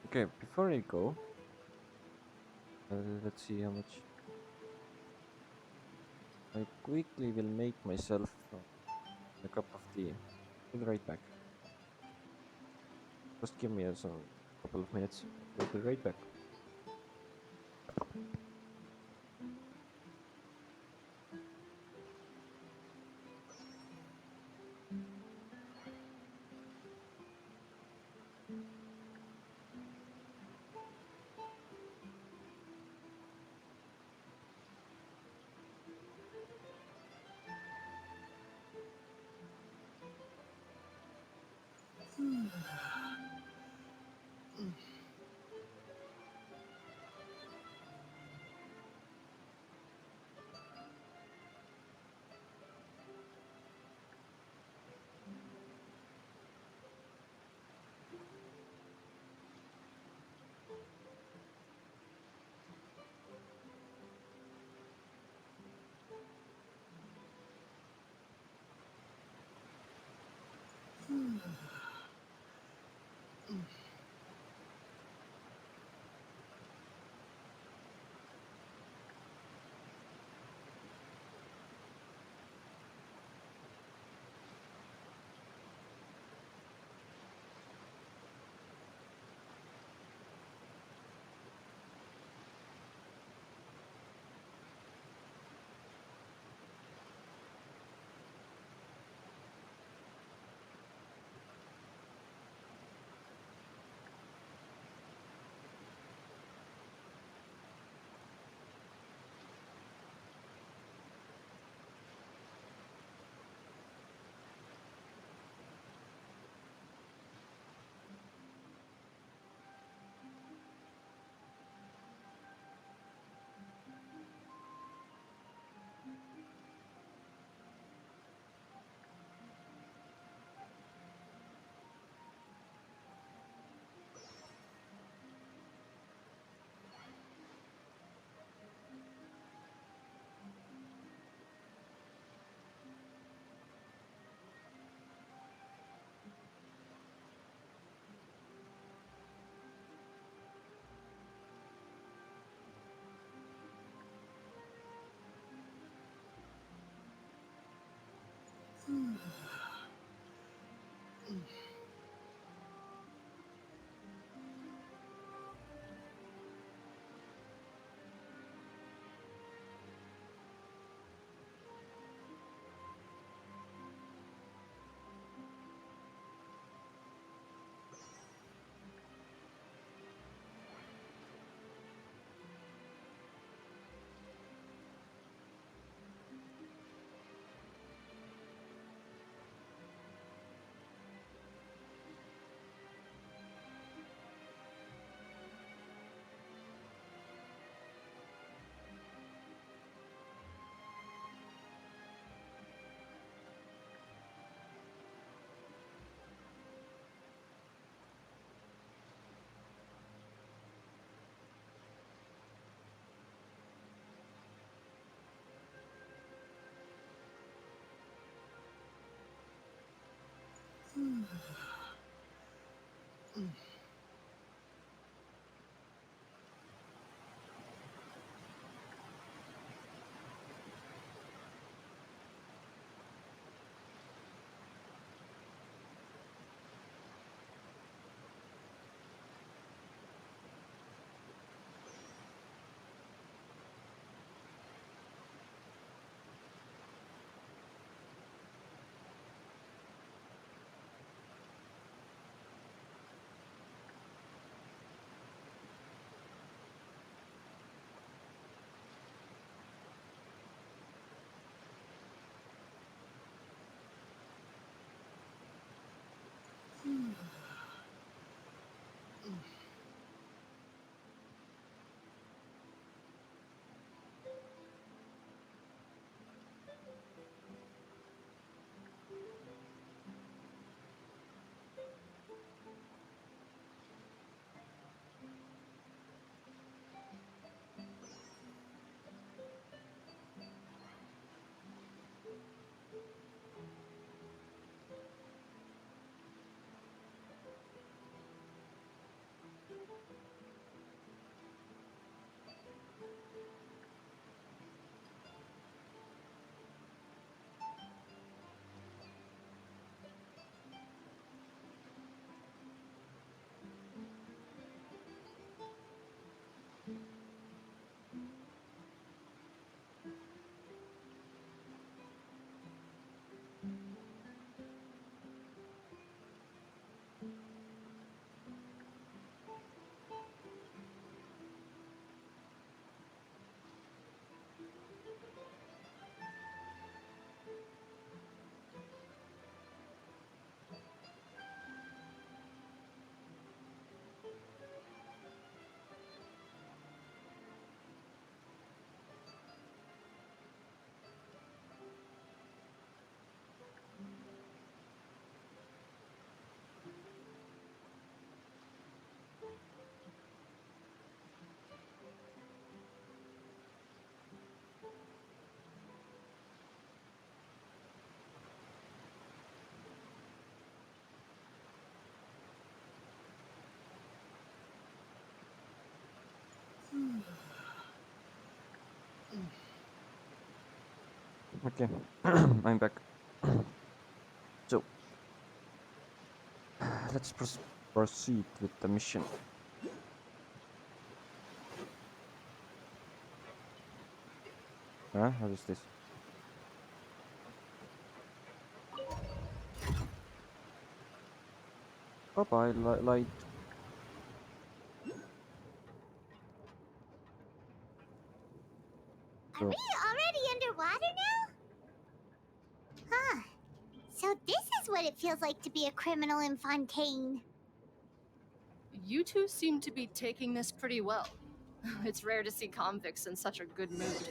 okay, before I go, let's see how much. I quickly will make myself a cup of tea. Be right back. Just give me some couple of minutes. I'll be right back. Okay, I'm back. So, let's proceed with the mission. Huh? What is this? Bye bye, light. Are So, we already underwater now? Huh. So this is what it feels like to be a criminal in Fontaine. You two seem to be taking this pretty well. It's rare to see convicts in such a good mood.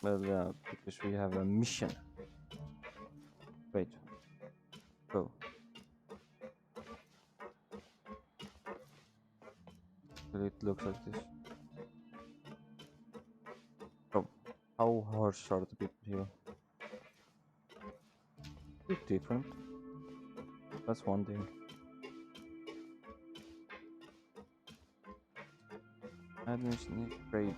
well, because we have a mission. Wait. Go. It looks like this. Oh, how harsh are the people here? Bit different. That's one thing. Administrator.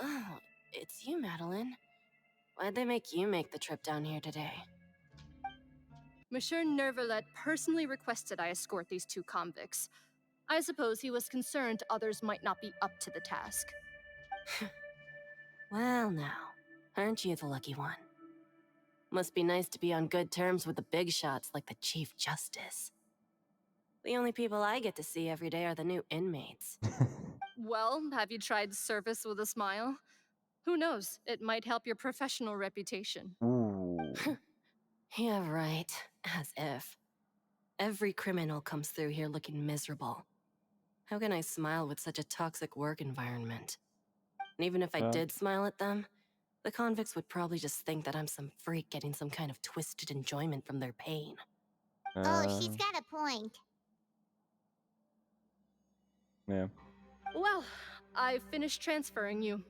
Oh, it's you, Madeline. Why'd they make you make the trip down here today? Monsieur Nervalet personally requested I escort these two convicts. I suppose he was concerned others might not be up to the task. Well, now, aren't you the lucky one? Must be nice to be on good terms with the big shots like the Chief Justice. The only people I get to see every day are the new inmates. Well, have you tried service with a smile? Who knows, it might help your professional reputation. Ooh. Yeah, right. As if. Every criminal comes through here looking miserable. How can I smile with such a toxic work environment? And even if I Yeah. did smile at them, the convicts would probably just think that I'm some freak getting some kind of twisted enjoyment from their pain. Oh, she's got a point. Yeah. Well, I've finished transferring you.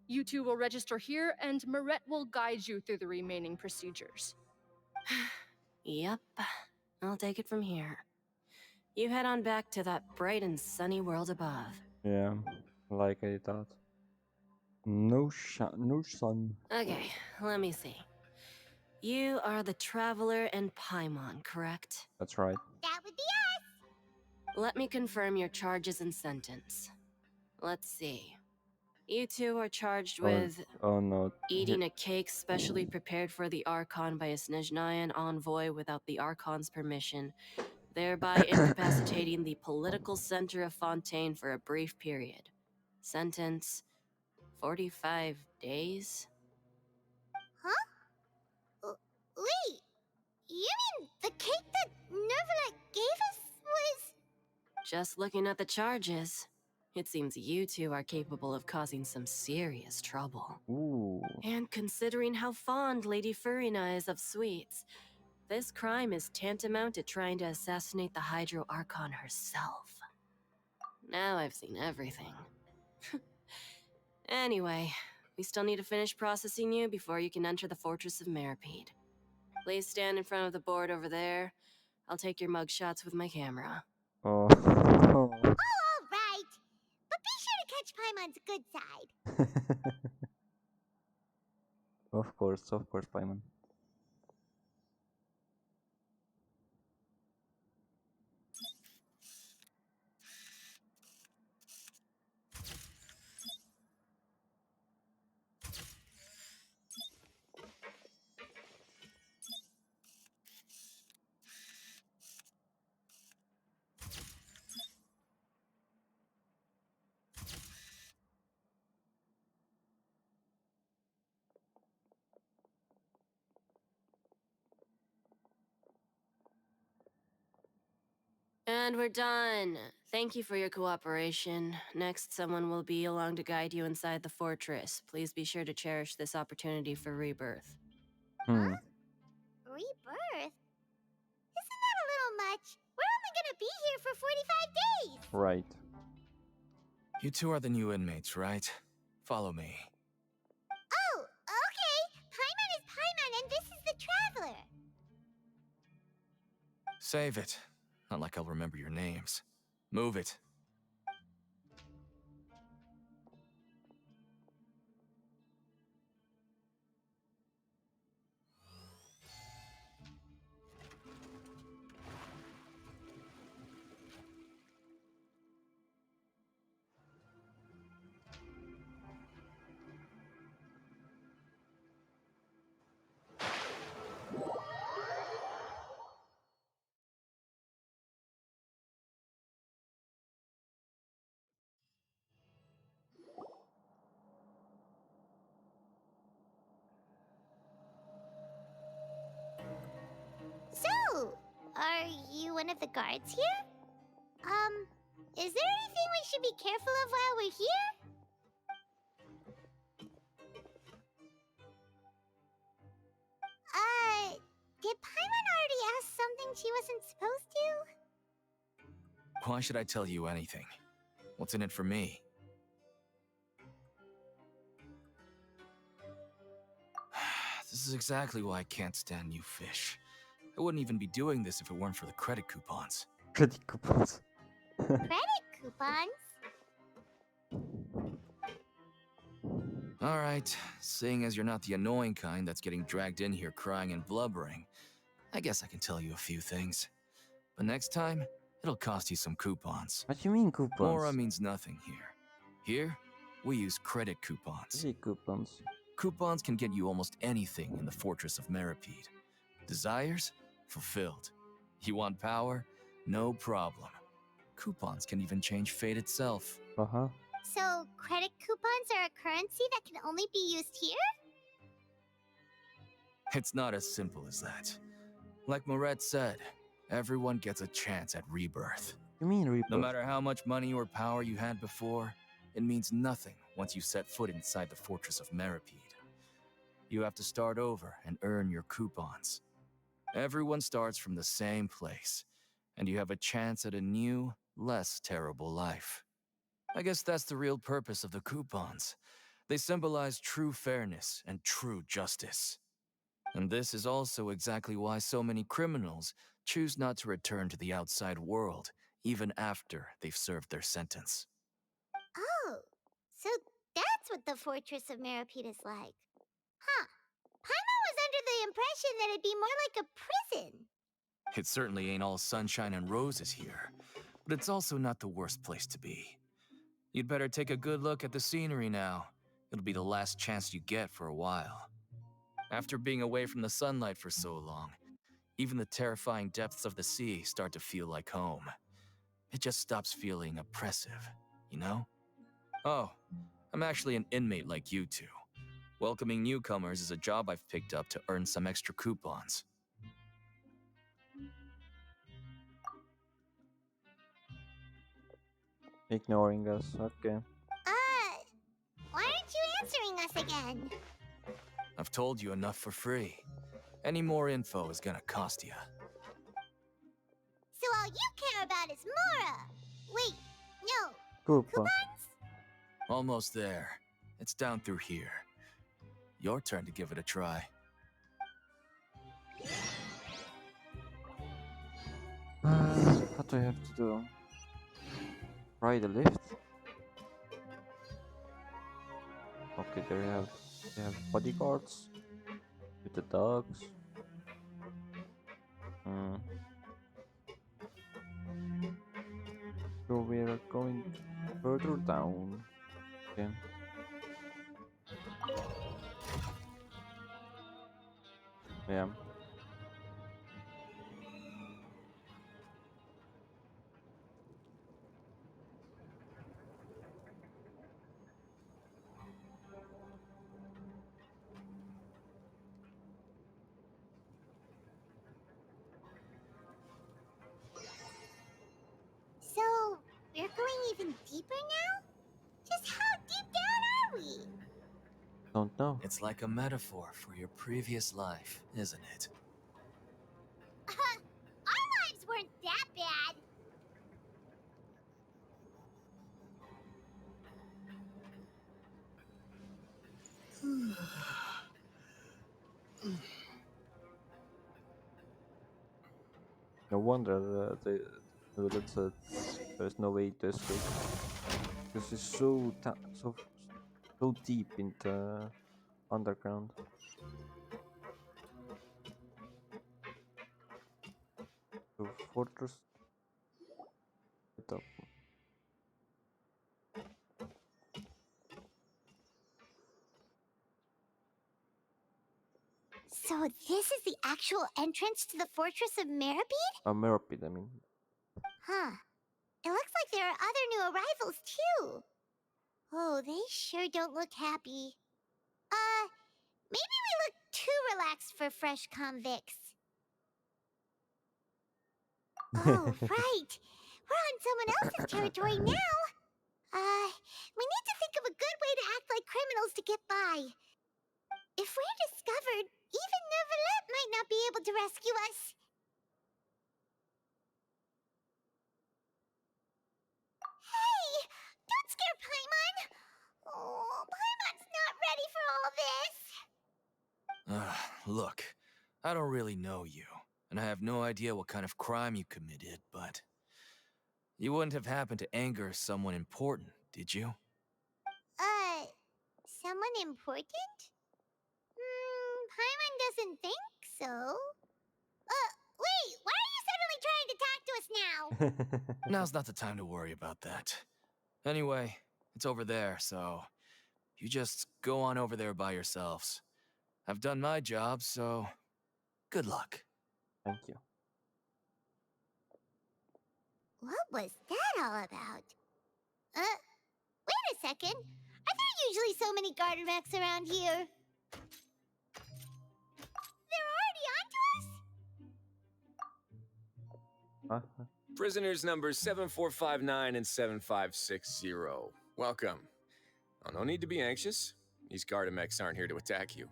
You two will register here, and Marette will guide you through the remaining procedures. Yep, I'll take it from here. You head on back to that bright and sunny world above. Yeah. Like I thought. No sun. Okay, let me see. You are the Traveler and Paimon, correct? That's right. That would be Let me confirm your charges and sentence. Let's see. You two are charged with Oh no. eating a cake specially prepared for the Archon by a Snezhnayan envoy without the Archon's permission, thereby incapacitating the political center of Fontaine for a brief period. Sentence, 45 days? Wait, you mean the cake that Nervalet gave us was... Just looking at the charges, it seems you two are capable of causing some serious trouble. Ooh. And considering how fond Lady Furina is of sweets, this crime is tantamount to trying to assassinate the Hydro Archon herself. Now I've seen everything. Anyway, we still need to finish processing you before you can enter the Fortress of Meripede. Please stand in front of the board over there. I'll take your mugshots with my camera. Oh. Oh, all right. But be sure to catch Paimon's good side. Of course, Paimon. And we're done. Thank you for your cooperation. Next, someone will be along to guide you inside the fortress. Please be sure to cherish this opportunity for rebirth. Hmm. Rebirth? Isn't that a little much? We're only gonna be here for 45 days. Right. You two are the new inmates, right? Follow me. Oh, okay. Paimon is Paimon and this is the Traveler. Save it. Not like I'll remember your names. Move it. So, are you one of the guards here? Is there anything we should be careful of while we're here? Did Paimon already ask something she wasn't supposed to? Why should I tell you anything? What's in it for me? This is exactly why I can't stand you fish. I wouldn't even be doing this if it weren't for the credit coupons. Credit coupons. Credit coupons? Alright, seeing as you're not the annoying kind that's getting dragged in here crying and blubbering, I guess I can tell you a few things. But next time, it'll cost you some coupons. What do you mean coupons? Mora means nothing here. Here, we use credit coupons. See coupons. Coupons can get you almost anything in the Fortress of Meripede. Desires? Fulfilled. You want power? No problem. Coupons can even change fate itself. Uh-huh. So, credit coupons are a currency that can only be used here? It's not as simple as that. Like Moret said, everyone gets a chance at rebirth. You mean rebirth? No matter how much money or power you had before, it means nothing once you set foot inside the Fortress of Meripede. You have to start over and earn your coupons. Everyone starts from the same place, and you have a chance at a new, less terrible life. I guess that's the real purpose of the coupons. They symbolize true fairness and true justice. And this is also exactly why so many criminals choose not to return to the outside world, even after they've served their sentence. Oh, so that's what the Fortress of Meripede is like. Huh. Paimon was under the impression that it'd be more like a prison. It certainly ain't all sunshine and roses here, but it's also not the worst place to be. You'd better take a good look at the scenery now. It'll be the last chance you get for a while. After being away from the sunlight for so long, even the terrifying depths of the sea start to feel like home. It just stops feeling oppressive, you know? Oh, I'm actually an inmate like you two. Welcoming newcomers is a job I've picked up to earn some extra coupons. Ignoring us, okay. Why aren't you answering us again? I've told you enough for free. Any more info is gonna cost you. So all you care about is Mora! Wait, no. Coupon. Coupons? Almost there. It's down through here. Your turn to give it a try. What do I have to do? Ride the lift? Okay, there you have bodyguards with the dogs. So we're going further down. Okay. Yeah. So, we're going even deeper now? Just how deep down are we? Don't know. It's like a metaphor for your previous life, isn't it? Our lives weren't that bad. No wonder the said there's no way to escape because it's so deep in the underground. So fortress top. So this is the actual entrance to the Fortress of Meripede? A Merpid, I mean. Huh. It looks like there are other new arrivals, too. Oh, they sure don't look happy. Maybe we look too relaxed for fresh convicts. Oh, right. We're on someone else's territory now. We need to think of a good way to act like criminals to get by. If we're discovered, even Neuvillette might not be able to rescue us. Hey! Don't scare Paimon! Oh, Paimon's not ready for all this. Look, I don't really know you, and I have no idea what kind of crime you committed, but you wouldn't have happened to anger someone important, did you? Someone important? Paimon doesn't think so. Wait, why are you suddenly trying to talk to us now? Now's not the time to worry about that. Anyway, it's over there, so you just go on over there by yourselves. I've done my job, so good luck. Thank you. What was that all about? Wait a second. Are there usually so many garter mechs around here? They're already onto us? Prisoners numbers 7459 and 7560. Welcome. Oh, no need to be anxious. These Gardamex aren't here to attack you.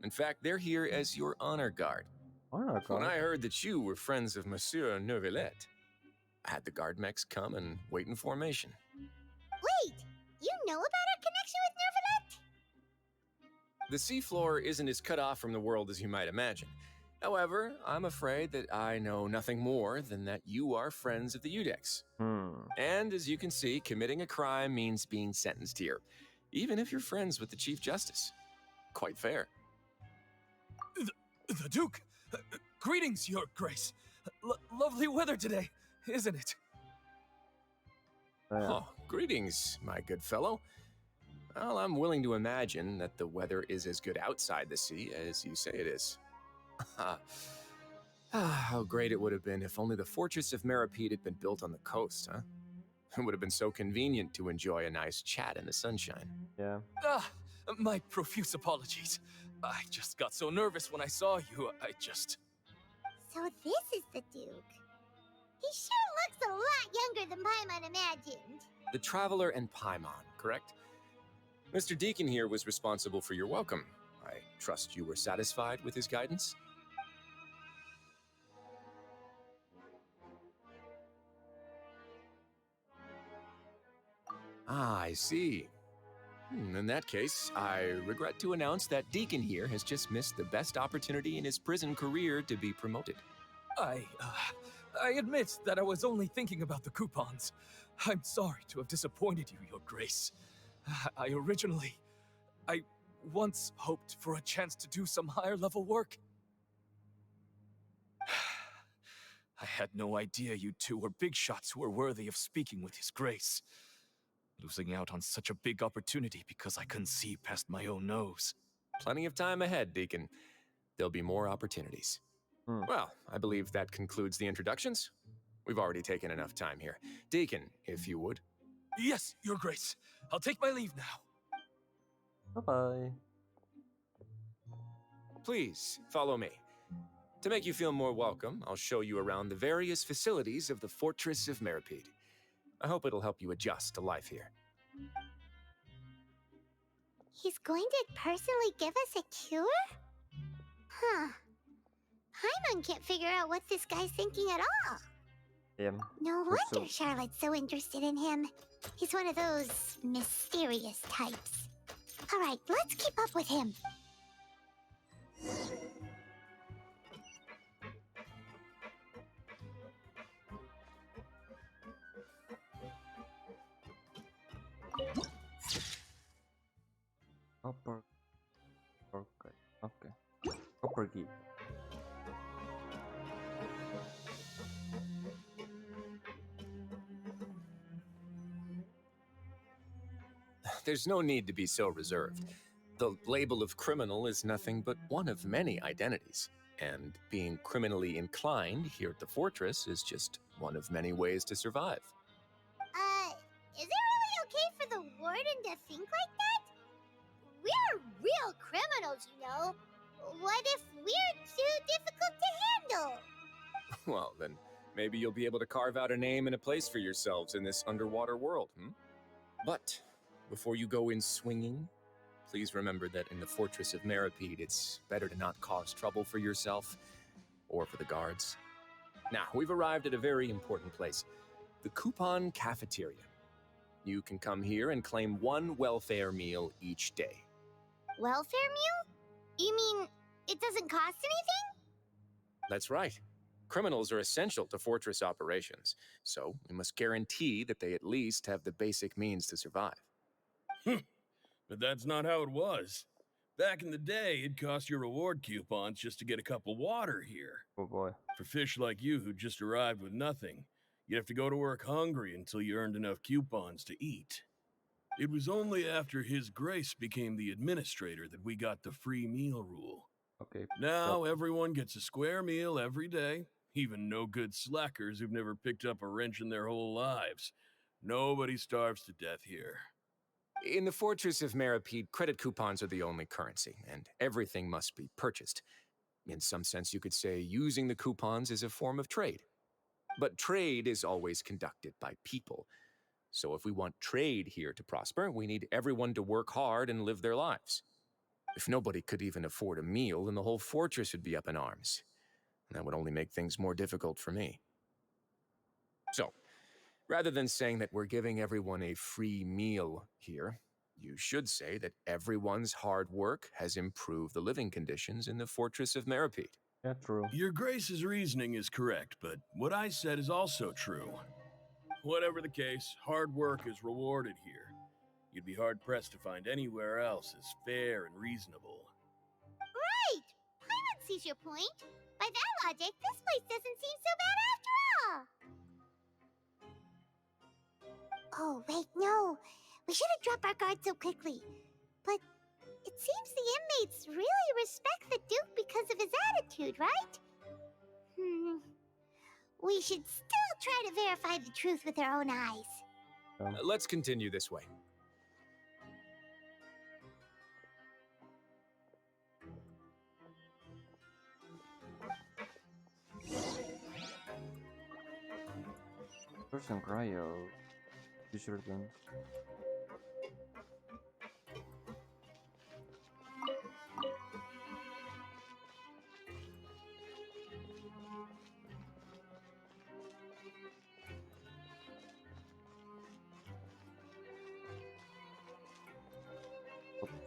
In fact, they're here as your honor guard. Honor guard? When I heard that you were friends of Monsieur Neuvillette, I had the Guardmex come and wait in formation. Wait! You know about our connection with Neuvillette? The seafloor isn't as cut off from the world as you might imagine. However, I'm afraid that I know nothing more than that you are friends of the Udex. And as you can see, committing a crime means being sentenced here, even if you're friends with the Chief Justice. Quite fair. The Duke! Greetings, Your Grace. Lovely weather today, isn't it? Oh, greetings, my good fellow. Well, I'm willing to imagine that the weather is as good outside the sea as you say it is. How great it would have been if only the Fortress of Meripede had been built on the coast, huh? It would have been so convenient to enjoy a nice chat in the sunshine. Yeah. My profuse apologies. I just got so nervous when I saw you, So this is the Duke. He sure looks a lot younger than Paimon imagined. The Traveler and Paimon, correct? Mr. Deacon here was responsible for your welcome. I trust you were satisfied with his guidance? Ah, I see. In that case, I regret to announce that Deacon here has just missed the best opportunity in his prison career to be promoted. I admit that I was only thinking about the coupons. I'm sorry to have disappointed you, Your Grace. I once hoped for a chance to do some higher-level work. I had no idea you two were big shots who were worthy of speaking with His Grace. Losing out on such a big opportunity because I couldn't see past my own nose. Plenty of time ahead, Deacon. There'll be more opportunities. Well, I believe that concludes the introductions. We've already taken enough time here. Deacon, if you would. Yes, Your Grace. I'll take my leave now. Bye-bye. Please, follow me. To make you feel more welcome, I'll show you around the various facilities of the Fortress of Meripede. I hope it'll help you adjust to life here. He's going to personally give us a cure? Huh. Paimon can't figure out what this guy's thinking at all. Yeah. No wonder Charlotte's so interested in him. He's one of those mysterious types. Alright, let's keep up with him. Okay. Copper key. There's no need to be so reserved. The label of criminal is nothing but one of many identities, and being criminally inclined here at the fortress is just one of many ways to survive. Is it really okay for the warden to think like that? We're real criminals, you know. What if we're too difficult to handle? Well, then maybe you'll be able to carve out a name and a place for yourselves in this underwater world, But before you go in swinging, please remember that in the Fortress of Meripede, it's better to not cause trouble for yourself or for the guards. Now, we've arrived at a very important place, the Coupon Cafeteria. You can come here and claim one welfare meal each day. Welfare meal? You mean it doesn't cost anything? That's right. Criminals are essential to Fortress operations, so we must guarantee that they at least have the basic means to survive. But that's not how it was. Back in the day, it cost your reward coupons just to get a cup of water here. Oh boy. For fish like you who just arrived with nothing, you'd have to go to work hungry until you earned enough coupons to eat. It was only after His Grace became the administrator that we got the free meal rule. Okay. Now everyone gets a square meal every day, even no-good slackers who've never picked up a wrench in their whole lives. Nobody starves to death here. In the Fortress of Meripede, credit coupons are the only currency, and everything must be purchased. In some sense, you could say using the coupons is a form of trade. But trade is always conducted by people. So if we want trade here to prosper, we need everyone to work hard and live their lives. If nobody could even afford a meal, then the whole fortress would be up in arms. And that would only make things more difficult for me. So, rather than saying that we're giving everyone a free meal here, you should say that everyone's hard work has improved the living conditions in the Fortress of Meripede. Yeah, true. Your Grace's reasoning is correct, but what I said is also true. Whatever the case, hard work is rewarded here. You'd be hard-pressed to find anywhere else as fair and reasonable. Right! Paimon sees your point. By that logic, this place doesn't seem so bad after all. Oh, wait, no. We shouldn't drop our guard so quickly. But it seems the inmates really respect the Duke because of his attitude, right? We should still try to verify the truth with our own eyes. Let's continue this way. Person cryo. You sure then?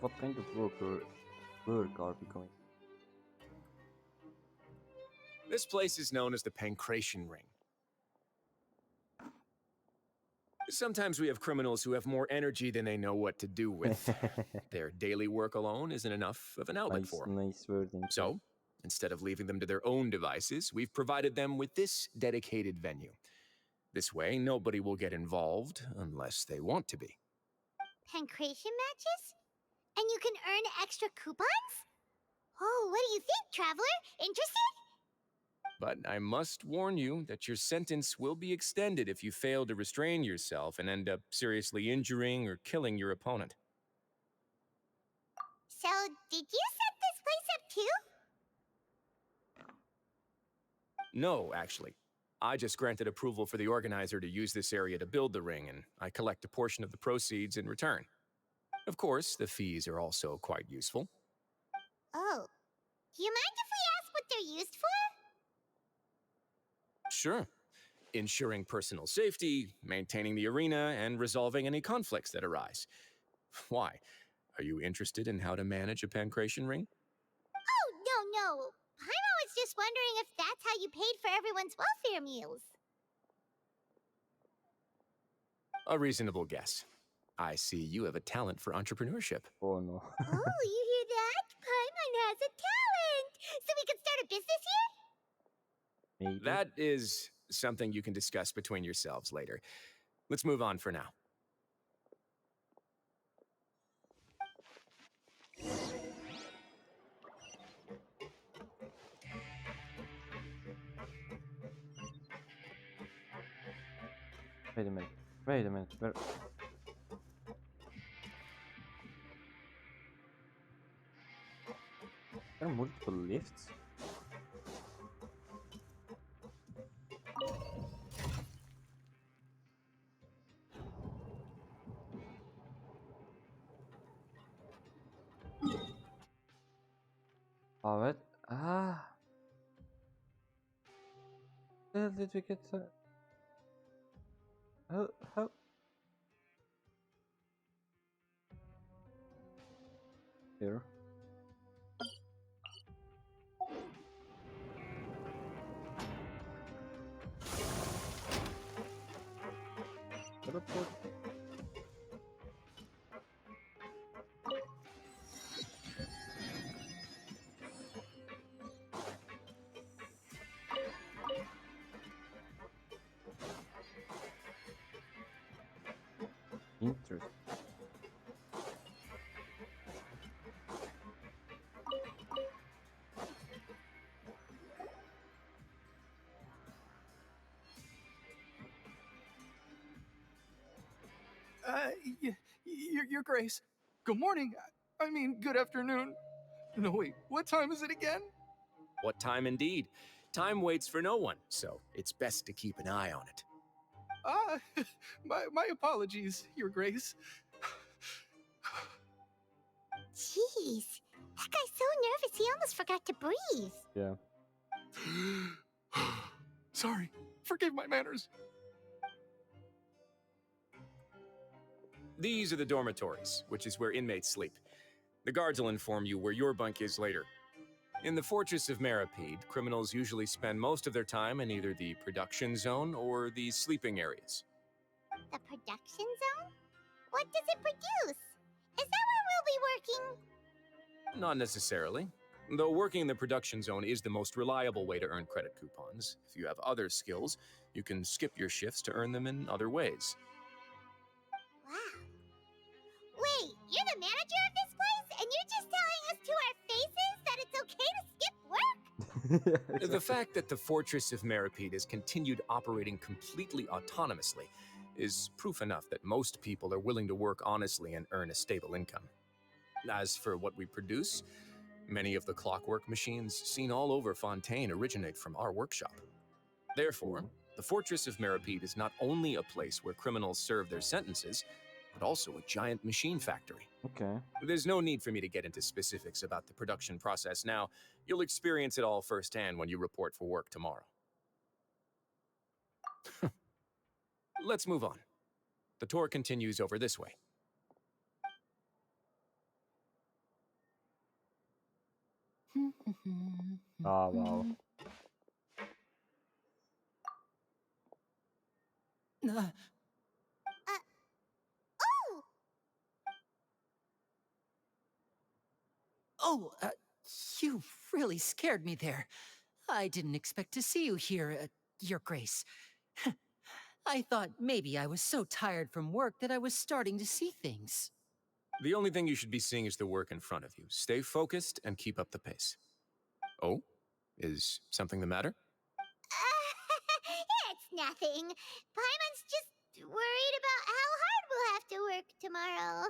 What kind of work are we going? This place is known as the Pancration Ring. Sometimes we have criminals who have more energy than they know what to do with. Their daily work alone isn't enough of an outlet for them. Nice wording. So, instead of leaving them to their own devices, we've provided them with this dedicated venue. This way, nobody will get involved unless they want to be. Pancration matches? And you can earn extra coupons? Oh, what do you think, traveler? Interested? But I must warn you that your sentence will be extended if you fail to restrain yourself and end up seriously injuring or killing your opponent. So, did you set this place up too? No, actually. I just granted approval for the organizer to use this area to build the ring, and I collect a portion of the proceeds in return. Of course, the fees are also quite useful. Oh. Do you mind if we ask what they're used for? Sure. Ensuring personal safety, maintaining the arena, and resolving any conflicts that arise. Why? Are you interested in how to manage a pancration ring? Oh, no. Paimon was just wondering if that's how you paid for everyone's welfare meals. A reasonable guess. I see you have a talent for entrepreneurship. Oh no. Oh, you hear that? Paimon has a Maybe. That is something you can discuss between yourselves later. Let's move on for now. Wait a minute. Wait a minute. Where... There are multiple lifts. Oh, what? Ah. Where did we get that? How? Here. Teleport. Interesting. Your Grace. Good morning. I mean, good afternoon. No, wait, what time is it again? What time indeed? Time waits for no one, so it's best to keep an eye on it. Ah, my apologies, Your Grace. Jeez, that guy's so nervous he almost forgot to breathe. Yeah. Sorry, forgive my manners. These are the dormitories, which is where inmates sleep. The guards will inform you where your bunk is later. In the Fortress of Meripede, criminals usually spend most of their time in either the production zone or the sleeping areas. The production zone? What does it produce? Is that where we'll be working? Not necessarily. Though working in the production zone is the most reliable way to earn credit coupons. If you have other skills, you can skip your shifts to earn them in other ways. Wow. Wait, you're the manager of this place, and you're just telling us to our faces that it's okay to skip work? The fact that the Fortress of Meripede has continued operating completely autonomously is proof enough that most people are willing to work honestly and earn a stable income. As for what we produce, many of the clockwork machines seen all over Fontaine originate from our workshop. Therefore, the Fortress of Meripede is not only a place where criminals serve their sentences, but also a giant machine factory. Okay. There's no need for me to get into specifics about the production process now. You'll experience it all firsthand when you report for work tomorrow. Let's move on. The tour continues over this way. Ah, wow. Oh! Oh, you really scared me there. I didn't expect to see you here, Your Grace. I thought maybe I was so tired from work that I was starting to see things. The only thing you should be seeing is the work in front of you. Stay focused and keep up the pace. Oh? Is something the matter? It's nothing. Paimon's just worried about how hard we'll have to work tomorrow.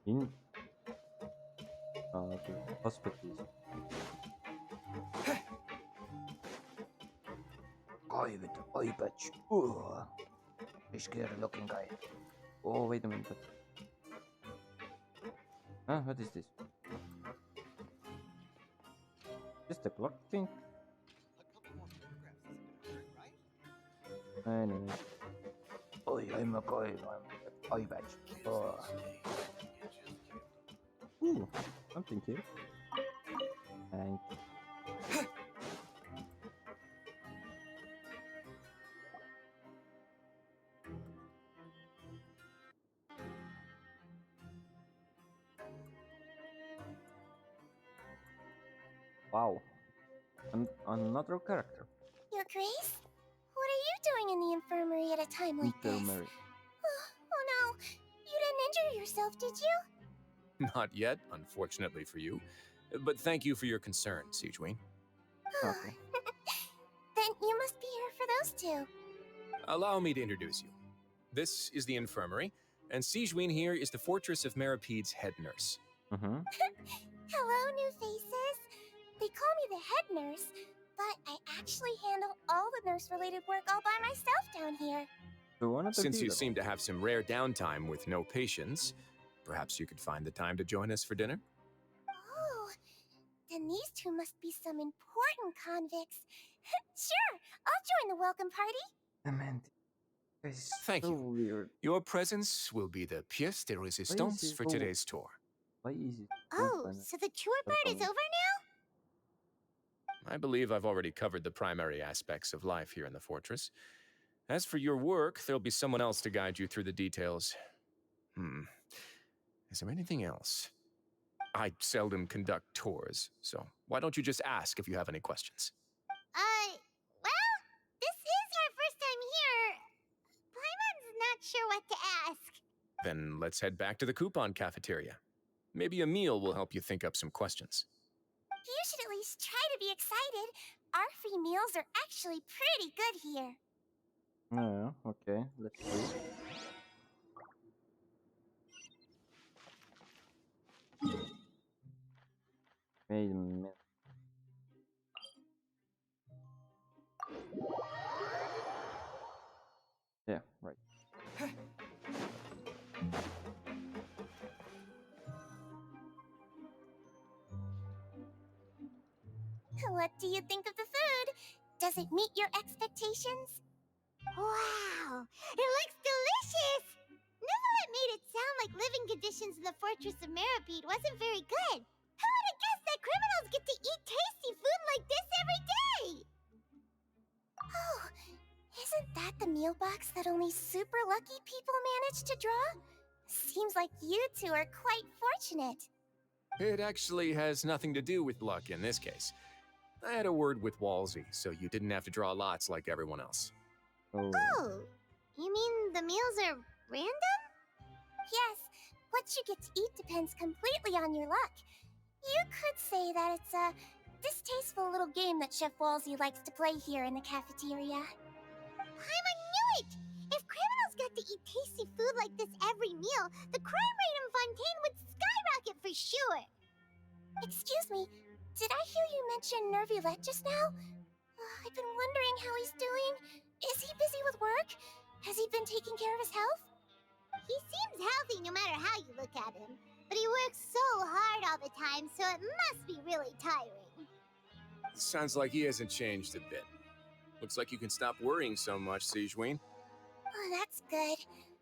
In the hospitals. Guy with the eye patch. Ugh. A scary looking guy. Oh, wait a minute. Huh? What is this? Just a block thing? Anyway. Oh, I'm a guy. I'm eye patch. Oh. Ooh, something here. Thank you. Wow. Another character. Your Grace? What are you doing in the infirmary at a time like this? Infirmary. Oh no, you didn't injure yourself, did you? Not yet, unfortunately for you. But thank you for your concern, Siegewein. Okay. Then you must be here for those two. Allow me to introduce you. This is the infirmary, and Siegewein here is the Fortress of Merapede's head nurse. Mm-hmm. Hello, new faces. They call me the head nurse, but I actually handle all the nurse-related work all by myself down here. So Since you seem to have some rare downtime with no patients, perhaps you could find the time to join us for dinner? Oh, then these two must be some important convicts. Sure, I'll join the welcome party. Amanda. It's Thank so you. weird. Your presence will be the pièce de résistance for today's tour. Why is it Oh, so the tour part is over now? I believe I've already covered the primary aspects of life here in the fortress. As for your work, there'll be someone else to guide you through the details. Is there anything else? I seldom conduct tours, so why don't you just ask if you have any questions? Well, this is our first time here. Paimon's not sure what to ask. Then let's head back to the coupon cafeteria. Maybe a meal will help you think up some questions. You should at least try to be excited. Our free meals are actually pretty good here. No, okay, let's see. Wait a minute. Yeah, right. What do you think of the food? Does it meet your expectations? Wow, it looks delicious! Neverlet made it sound like living conditions in the Fortress of Meripede wasn't very good. Who would have guessed that criminals get to eat tasty food like this every day? Oh, isn't that the meal box that only super lucky people manage to draw? Seems like you two are quite fortunate. It actually has nothing to do with luck in this case. I had a word with Walsey, so you didn't have to draw lots like everyone else. Oh, you mean the meals are random? Yes, what you get to eat depends completely on your luck. You could say that it's a distasteful little game that Chef Walsey likes to play here in the cafeteria. I knew it! If criminals got to eat tasty food like this every meal, the crime rate in Fontaine would skyrocket for sure! Excuse me, did I hear you mention Nervulette just now? I've been wondering how he's doing. Is he busy with work? Has he been taking care of his health? He seems healthy no matter how you look at him. But he works so hard all the time, so it must be really tiring. Sounds like he hasn't changed a bit. Looks like you can stop worrying so much, Siegewein. Oh, that's good.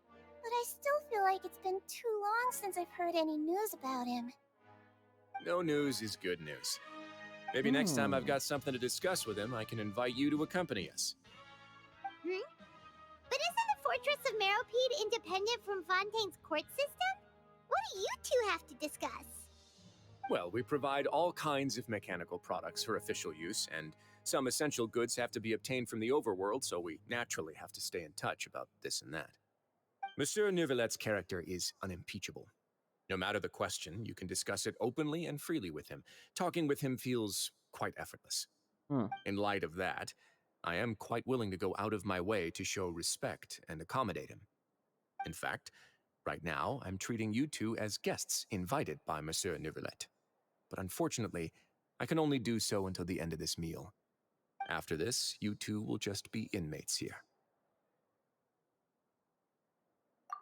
But I still feel like it's been too long since I've heard any news about him. No news is good news. Maybe next time I've got something to discuss with him, I can invite you to accompany us. But isn't the Fortress of Meropede independent from Fontaine's court system? What do you two have to discuss? Well, we provide all kinds of mechanical products for official use, and some essential goods have to be obtained from the overworld, so we naturally have to stay in touch about this and that. Monsieur Nervulet's character is unimpeachable. No matter the question, you can discuss it openly and freely with him. Talking with him feels quite effortless. In light of that, I am quite willing to go out of my way to show respect and accommodate him. In fact, right now, I'm treating you two as guests invited by Monsieur Nervulet. But unfortunately, I can only do so until the end of this meal. After this, you two will just be inmates here.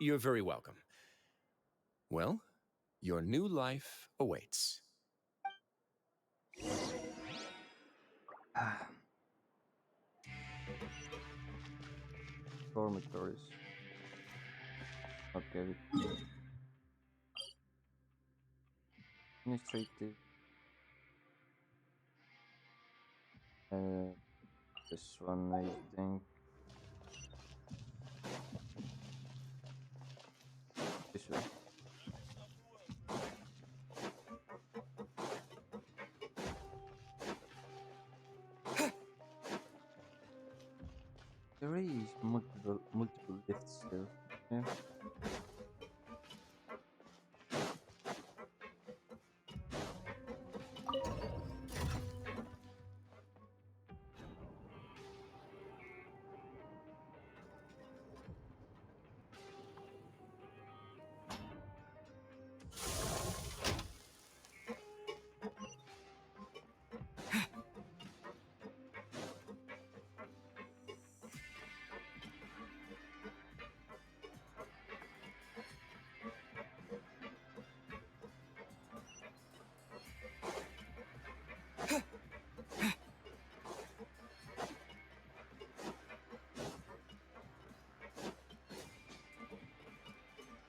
You're very welcome. Well, your new life awaits. Dormitories. Okay. Administrative. This one I think. This one. There is multiple lifts still. Yeah.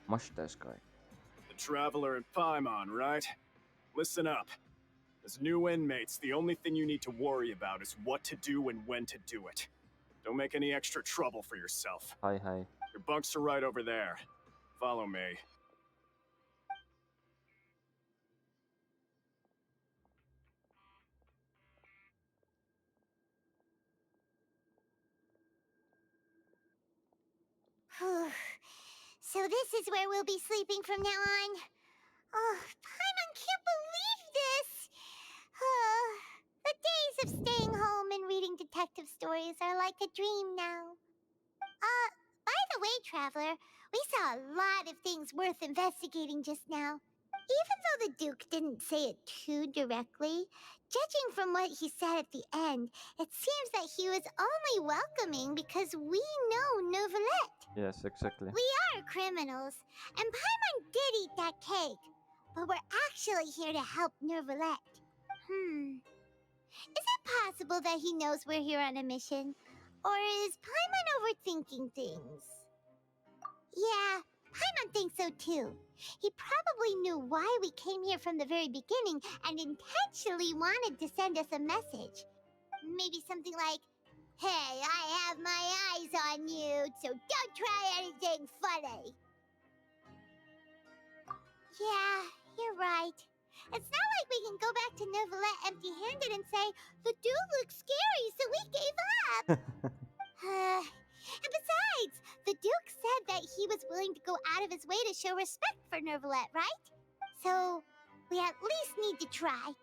Mustache guy. The Traveler and Paimon, right? Listen up. As new inmates, the only thing you need to worry about is what to do and when to do it. Don't make any extra trouble for yourself. Hi. Your bunks are right over there. Follow me. So this is where we'll be sleeping from now on. Oh, Paimon can't believe this! The days of staying home and reading detective stories are like a dream now. By the way, Traveler, we saw a lot of things worth investigating just now. Even though the Duke didn't say it too directly, judging from what he said at the end, it seems that he was only welcoming because we know Neuvillette. Yes, exactly. We are criminals, and Paimon did eat that cake, but we're actually here to help Neuvillette. Is it possible that he knows we're here on a mission? Or is Paimon overthinking things? Yeah, Paimon thinks so too. He probably knew why we came here from the very beginning and intentionally wanted to send us a message. Maybe something like, "Hey, I have my eyes on you, so don't try anything funny." Yeah, you're right. It's not like we can go back to Neuvillette empty-handed and say, "The dude looks scary, so we gave up." And besides, the Duke said that he was willing to go out of his way to show respect for Neuvillette, right? So, we at least need to try.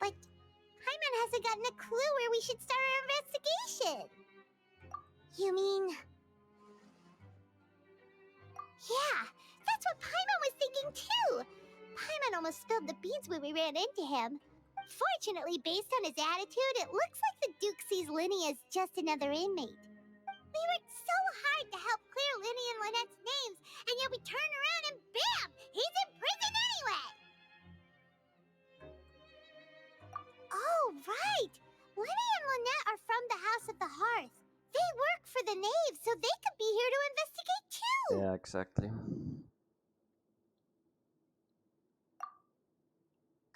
But Paimon hasn't gotten a clue where we should start our investigation. You mean... Yeah, that's what Paimon was thinking too! Paimon almost spilled the beans when we ran into him. Fortunately, based on his attitude, it looks like the Duke sees Linny as just another inmate. We worked so hard to help clear Linny and Lynette's names, and yet we turn around and bam! He's in prison anyway! Oh, right! Linny and Lynette are from the House of the Hearth. They work for the Knave, so they could be here to investigate too! Yeah, exactly.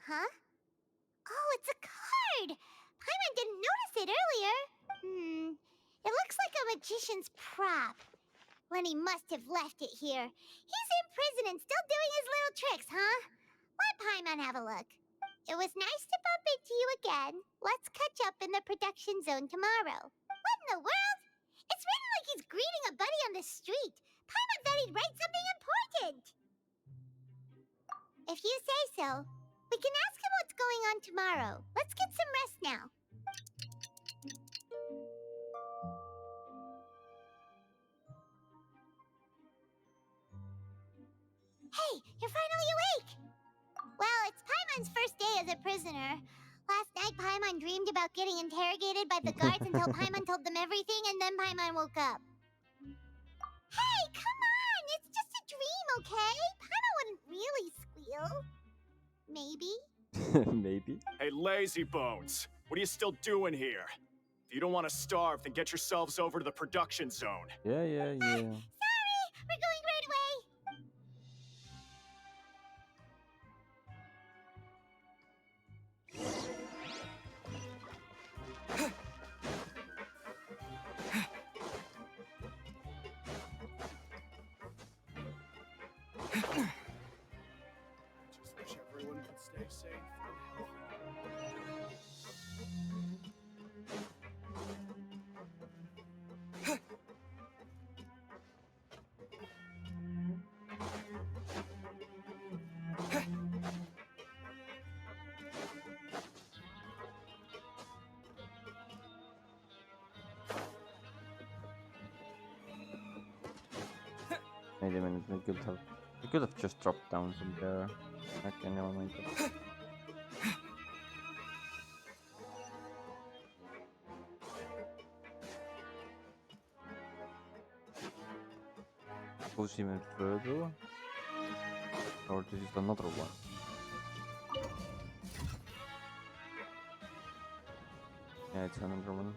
Huh? Oh, it's a card! Paimon didn't notice it earlier. It looks like a magician's prop. Lenny must have left it here. He's in prison and still doing his little tricks, huh? Let Paimon have a look. It was nice to bump into you again. Let's catch up in the production zone tomorrow. What in the world? It's written like he's greeting a buddy on the street. Paimon thought he'd write something important. If you say so, we can ask him what's going on tomorrow. Let's get some rest now. Hey, you're finally awake! Well, it's Paimon's first day as a prisoner. Last night, Paimon dreamed about getting interrogated by the guards until Paimon told them everything, and then Paimon woke up. Hey, come on! It's just a dream, okay? Paimon wouldn't really squeal. Maybe? Maybe? Hey, lazy bones. What are you still doing here? If you don't want to starve, then get yourselves over to the production zone. Yeah. Sorry! We're going right away! Just wish everyone could stay safe and healthy. Wait a minute, we could have just dropped down from there. Okay, never mind. Goes even further. Or this is another one. Yeah, it's another one.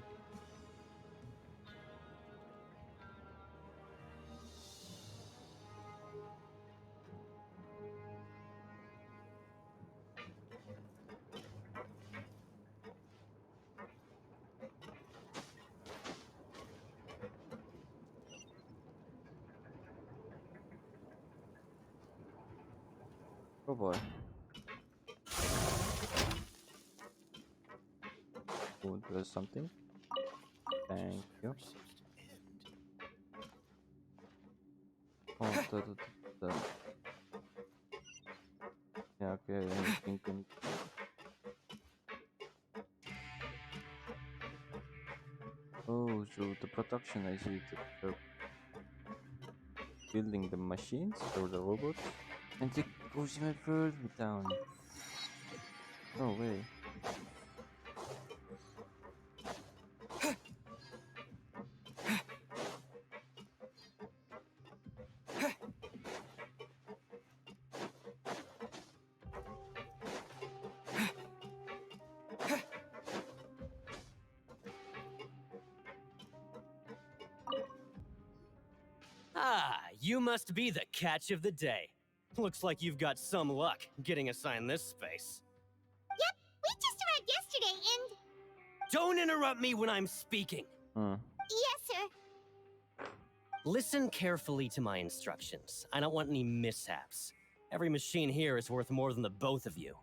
Oh boy. Oh, there's something. Thank you. Oh, the. Yeah, okay, I think. Oh, so the production, I see that they're building the machines or the robots, and it goes even further down. No way. Ah, you must be the catch of the day. Looks like you've got some luck getting assigned this space. Yep, we just arrived yesterday and... Don't interrupt me when I'm speaking. Yes, sir. Listen carefully to my instructions. I don't want any mishaps. Every machine here is worth more than the both of you.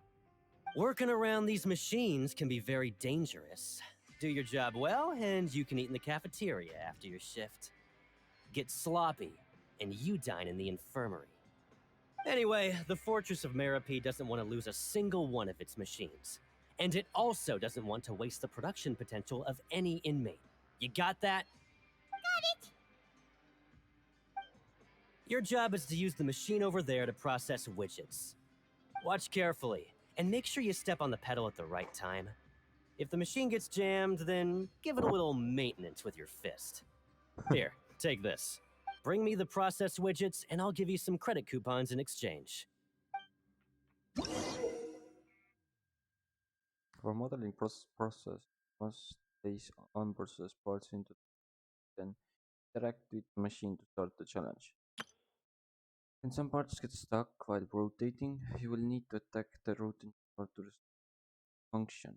Working around these machines can be very dangerous. Do your job well, and you can eat in the cafeteria after your shift. Get sloppy, and you dine in the infirmary. Anyway, the Fortress of Meripede doesn't want to lose a single one of its machines. And it also doesn't want to waste the production potential of any inmate. You got that? Got it. Your job is to use the machine over there to process widgets. Watch carefully, and make sure you step on the pedal at the right time. If the machine gets jammed, then give it a little maintenance with your fist. Here, take this. Bring me the processed widgets, and I'll give you some credit coupons in exchange. For modeling process, must place unprocessed parts into then interact with the machine to start the challenge. When some parts get stuck while rotating, you will need to attack the rotating part to function.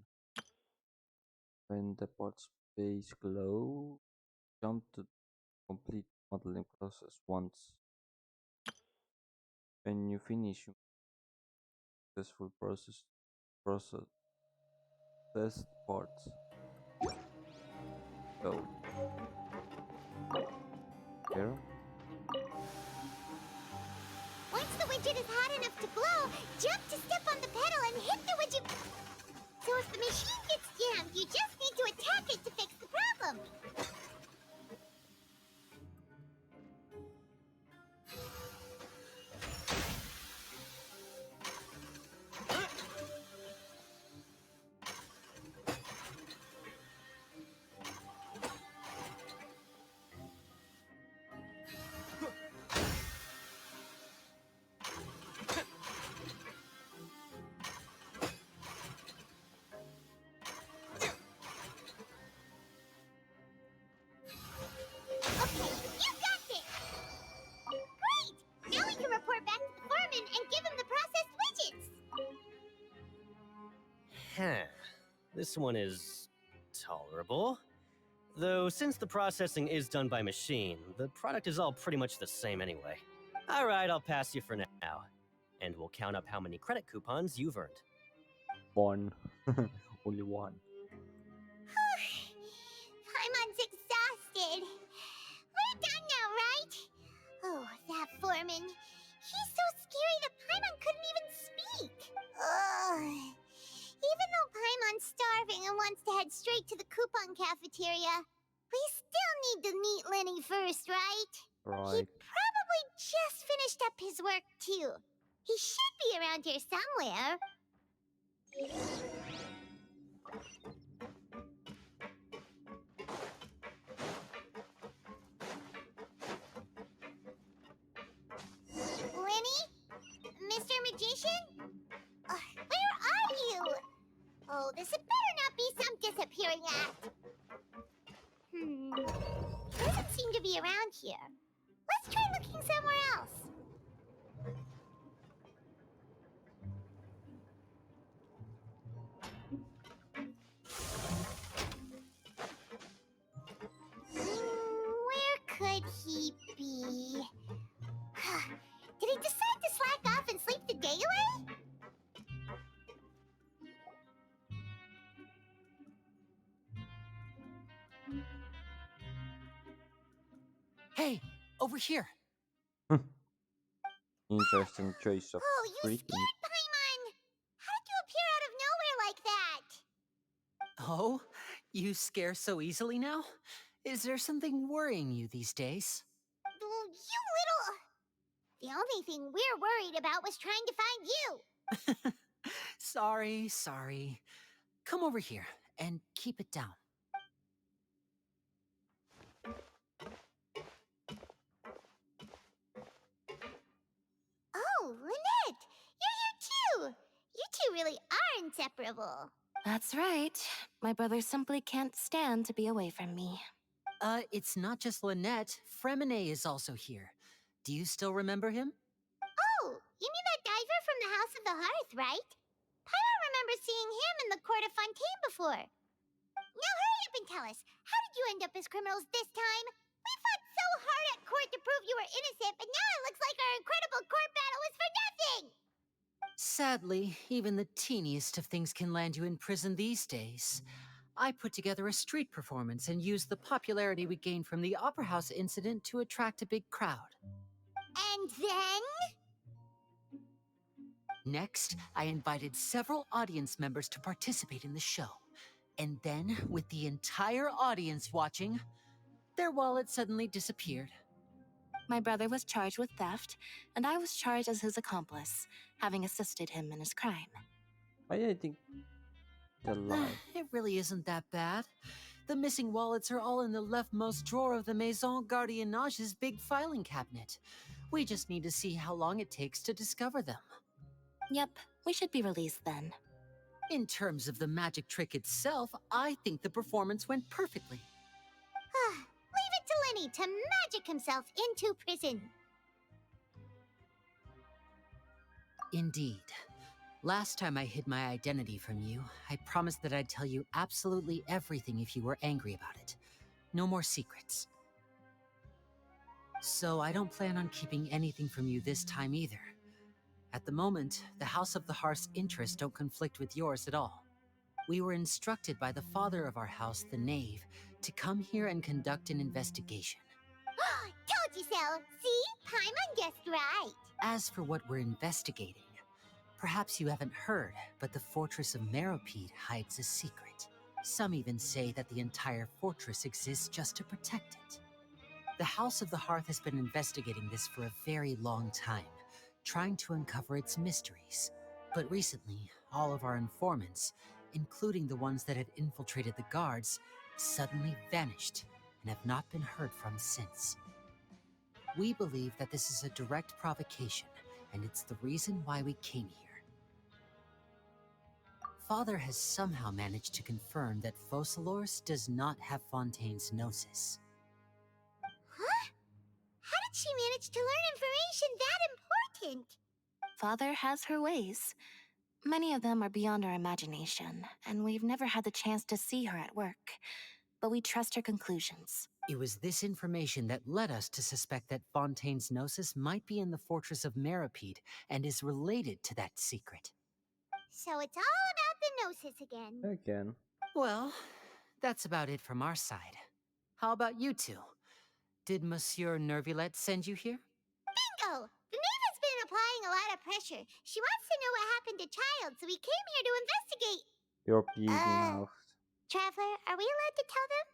When the parts base glow, jump to complete modeling process once. When you finish your successful process test parts. Go. Here. Once the widget is hot enough to glow, jump to step on the pedal and hit the widget. So if the machine gets jammed, you just need to attack it to fix the problem. Okay, you got this! Great! Now we can report back to the foreman and give him the processed widgets! Huh. This one is tolerable. Though, since the processing is done by machine, the product is all pretty much the same anyway. Alright, I'll pass you for now. And we'll count up how many credit coupons you've earned. One. Only one. Paimon's exhausted. We're done now, right? Oh, that foreman. He's so scary that Paimon couldn't even speak. Ugh. Even though Paimon's starving and wants to head straight to the coupon cafeteria, we still need to meet Lenny first, right? Right. He probably father's work, too. He should be around here somewhere. Lenny? Mr. Magician? Where are you? Oh, this had better not be some disappearing act. He doesn't seem to be around here. Let's try looking somewhere else. Where could he be? Did he decide to slack off and sleep the day away? Hey, over here. Interesting choice of Oh, you greeting. scared Paimon! How did you appear out of nowhere like that? Oh, you scare so easily now? Is there something worrying you these days? You little... The only thing we're worried about was trying to find you. Sorry. Come over here and keep it down. Oh, Lynette! You're here too! You two really are inseparable. That's right. My brother simply can't stand to be away from me. It's not just Lynette. Fremine is also here. Do you still remember him? Oh, you mean that diver from the House of the Hearth, right? Paimon remembers seeing him in the court of Fontaine before. Now hurry up and tell us, how did you end up as criminals this time? We fought so hard at court to prove you were innocent, but now it looks like our incredible court battle was for nothing! Sadly, even the teeniest of things can land you in prison these days. I put together a street performance and used the popularity we gained from the Opera House incident to attract a big crowd. And then? Next, I invited several audience members to participate in the show. And then, with the entire audience watching, their wallet suddenly disappeared. My brother was charged with theft, and I was charged as his accomplice, having assisted him in his crime. I think the lie. It really isn't that bad. The missing wallets are all in the leftmost drawer of the Maison Gardiennage's big filing cabinet. We just need to see how long it takes to discover them. Yep, we should be released then. In terms of the magic trick itself, I think the performance went perfectly. Leave it to Lenny to magic himself into prison. Indeed. Last time I hid my identity from you, I promised that I'd tell you absolutely everything if you were angry about it. No more secrets. So I don't plan on keeping anything from you this time either. At the moment, the House of the Hearth's interests don't conflict with yours at all. We were instructed by the father of our house, the Knave, to come here and conduct an investigation. Told you so! See? Paimon guessed right. As for what we're investigating, perhaps you haven't heard, but the fortress of Meropide hides a secret. Some even say that the entire fortress exists just to protect it. The House of the Hearth has been investigating this for a very long time, trying to uncover its mysteries. But recently, all of our informants, including the ones that had infiltrated the guards, suddenly vanished and have not been heard from since. We believe that this is a direct provocation, and it's the reason why we came here. Father has somehow managed to confirm that Focalors does not have Fontaine's Gnosis. Huh? How did she manage to learn information that important? Father has her ways. Many of them are beyond our imagination, and we've never had the chance to see her at work. But we trust her conclusions. It was this information that led us to suspect that Fontaine's Gnosis might be in the fortress of Meropide and is related to that secret. So it's all about the Gnosis again. Again. Well, that's about it from our side. How about you two? Did Monsieur Nervulette send you here? Bingo! The Knave has been applying a lot of pressure. She wants to know what happened to Child, so we came here to investigate. Your big mouth. Traveler, are we allowed to tell them?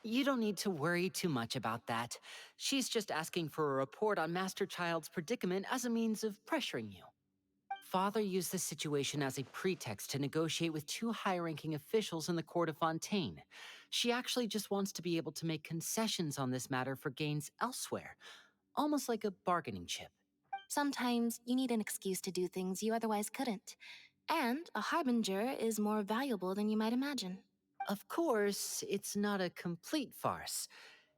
You don't need to worry too much about that. She's just asking for a report on Master Child's predicament as a means of pressuring you. Father used this situation as a pretext to negotiate with two high-ranking officials in the court of Fontaine. She actually just wants to be able to make concessions on this matter for gains elsewhere, almost like a bargaining chip. Sometimes you need an excuse to do things you otherwise couldn't. And a harbinger is more valuable than you might imagine. Of course, it's not a complete farce.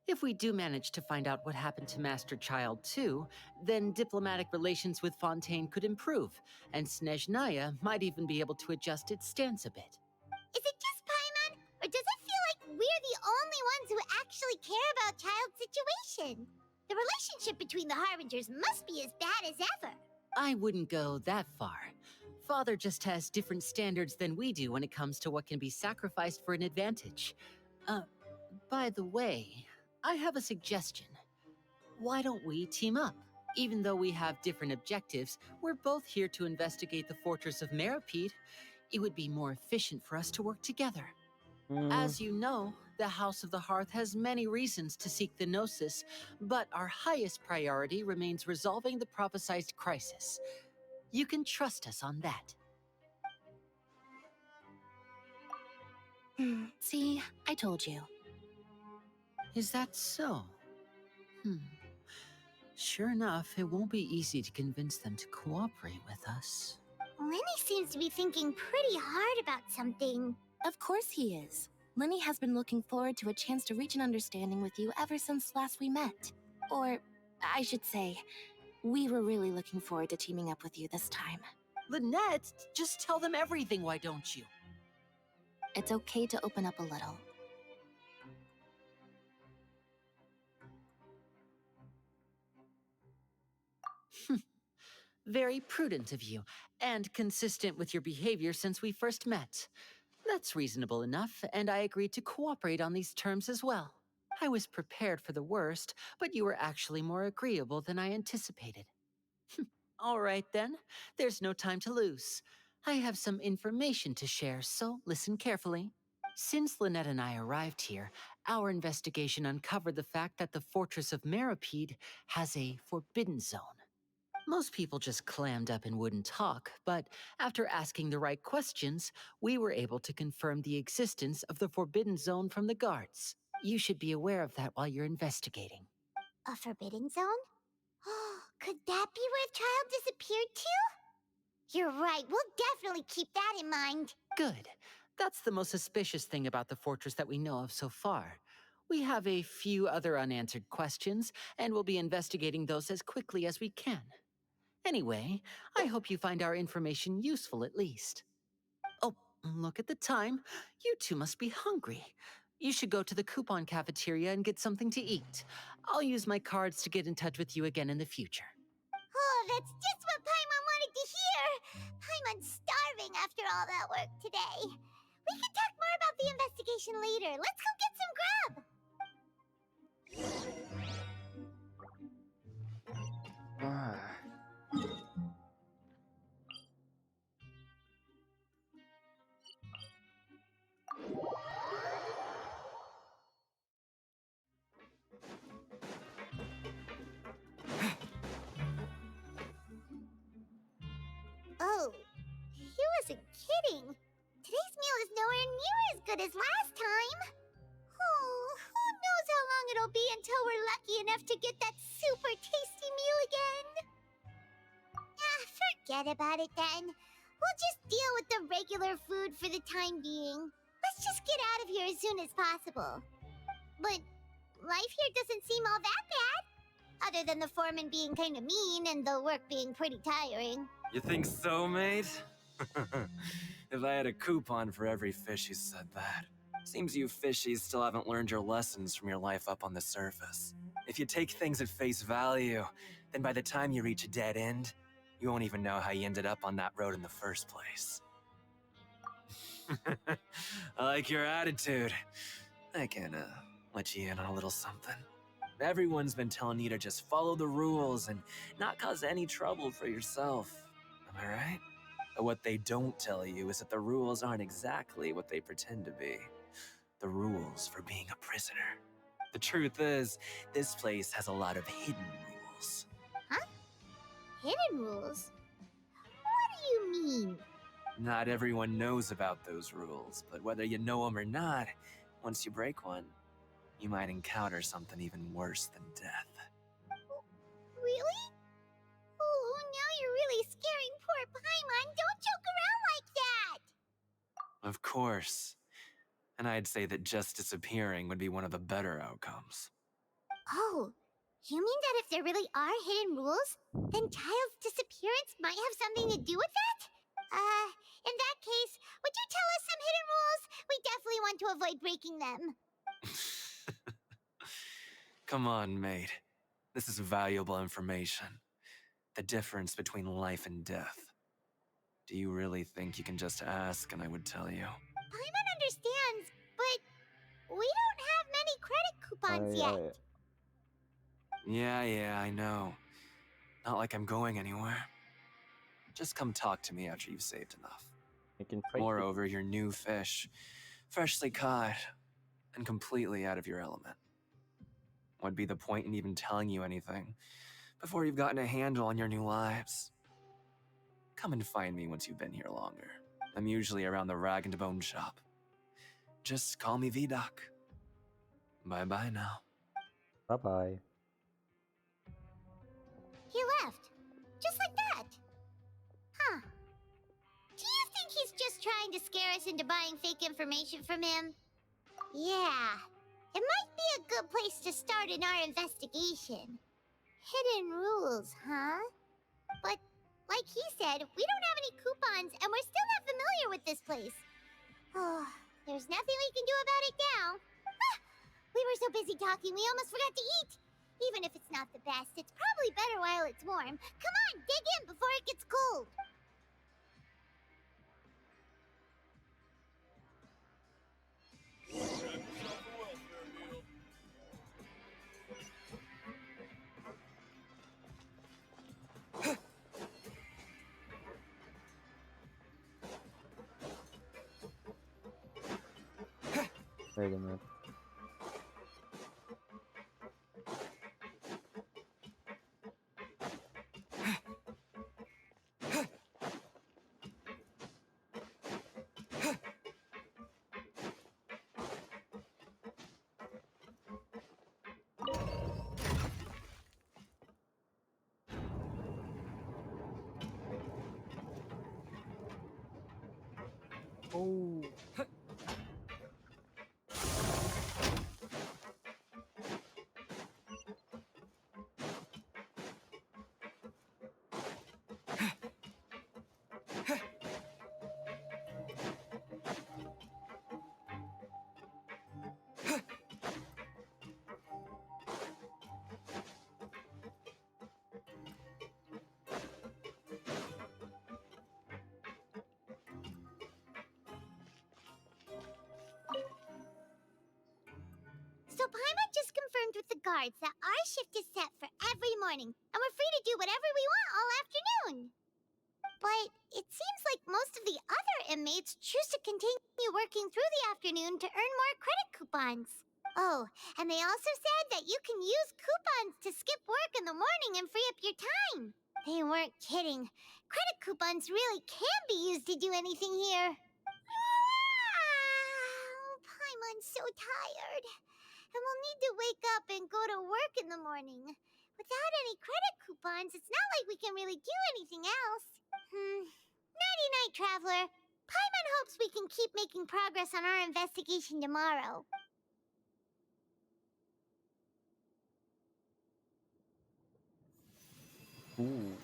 If we do manage to find out what happened to Master Child too, then diplomatic relations with Fontaine could improve, and Snezhnaya might even be able to adjust its stance a bit. Is it just Paimon, or does it feel like we're the only ones who actually care about Child's situation? The relationship between the Harbingers must be as bad as ever. I wouldn't go that far. Father just has different standards than we do when it comes to what can be sacrificed for an advantage. By the way, I have a suggestion. Why don't we team up? Even though we have different objectives, we're both here to investigate the fortress of Meripede. It would be more efficient for us to work together. As you know, the House of the Hearth has many reasons to seek the Gnosis, but our highest priority remains resolving the prophesized crisis. You can trust us on that. See, I told you. Is that so? Sure enough, it won't be easy to convince them to cooperate with us. Lenny seems to be thinking pretty hard about something. Of course he is. Lenny has been looking forward to a chance to reach an understanding with you ever since last we met. Or, I should say, we were really looking forward to teaming up with you this time. Lynette, just tell them everything, why don't you? It's okay to open up a little. Very prudent of you, and consistent with your behavior since we first met. That's reasonable enough, and I agreed to cooperate on these terms as well. I was prepared for the worst, but you were actually more agreeable than I anticipated. All right then, there's no time to lose. I have some information to share, so listen carefully. Since Lynette and I arrived here, our investigation uncovered the fact that the Fortress of Meripede has a forbidden zone. Most people just clammed up and wouldn't talk, but after asking the right questions, we were able to confirm the existence of the Forbidden Zone from the guards. You should be aware of that while you're investigating. A forbidden zone? Could that be where Child disappeared to? You're right, we'll definitely keep that in mind. Good. That's the most suspicious thing about the fortress that we know of so far. We have a few other unanswered questions, and we'll be investigating those as quickly as we can. Anyway, I hope you find our information useful at least. Oh, look at the time. You two must be hungry. You should go to the coupon cafeteria and get something to eat. I'll use my cards to get in touch with you again in the future. Oh, that's just what Paimon wanted to hear! Paimon's starving after all that work today. We can talk more about the investigation later. Let's go get some grub! Oh, he wasn't kidding. Today's meal is nowhere near as good as last time. Oh, who knows how long it'll be until we're lucky enough to get that super tasty meal again. Forget about it then. We'll just deal with the regular food for the time being. Let's just get out of here as soon as possible. But life here doesn't seem all that bad. Other than the foreman being kind of mean and the work being pretty tiring. You think so, mate? If I had a coupon for every fish who said that. Seems you fishies still haven't learned your lessons from your life up on the surface. If you take things at face value, then by the time you reach a dead end, you won't even know how you ended up on that road in the first place. I like your attitude. I can, let you in on a little something. Everyone's been telling you to just follow the rules and not cause any trouble for yourself. Am I right? But what they don't tell you is that the rules aren't exactly what they pretend to be. the rules for being a prisoner. The truth is, this place has a lot of hidden rules. Huh? Hidden rules? What do you mean? Not everyone knows about those rules, but whether you know them or not, once you break one, you might encounter something even worse than death. Really? Oh, now you're really scaring poor Paimon. Don't joke around like that! Of course. And I'd say that just disappearing would be one of the better outcomes. Oh, you mean that if there really are hidden rules, then Child's disappearance might have something to do with that? In that case, would you tell us some hidden rules? We definitely want to avoid breaking them. Come on, mate. This is valuable information. The difference between life and death. Do you really think you can just ask and I would tell you? Paimon understands, but we don't have many credit coupons yet. Yeah, I know. Not like I'm going anywhere. Just come talk to me after you've saved enough. Moreover, you're new fish, freshly caught, and completely out of your element. What'd be the point in even telling you anything before you've gotten a handle on your new lives? Come and find me once you've been here longer. I'm usually around the Rag and Bone shop. Just call me VDoc. Bye-bye now. Bye-bye. He left. Just like that. Huh. Do you think he's just trying to scare us into buying fake information from him? Yeah. It might be a good place to start in our investigation. Hidden rules, huh? But, like he said, we don't have any coupons and we're still not familiar with this place. Oh, there's nothing we can do about it now. Ah, we were so busy talking we almost forgot to eat. Even if it's not the best, it's probably better while it's warm. Come on, dig in before it gets cold. Wait a minute. Oh. So Paimon just confirmed with the guards that our shift is set for every morning, and we're free to do whatever we want all afternoon. But it seems like most of the other inmates choose to continue working through the afternoon to earn more credit coupons. Oh, and they also said that you can use coupons to skip work in the morning and free up your time. They weren't kidding. Credit coupons really can be used to do anything here. Paimon's so tired. And we'll need to wake up and go to work in the morning. Without any credit coupons, it's not like we can really do anything else. Nighty-night, Traveler. Paimon hopes we can keep making progress on our investigation tomorrow. Ooh.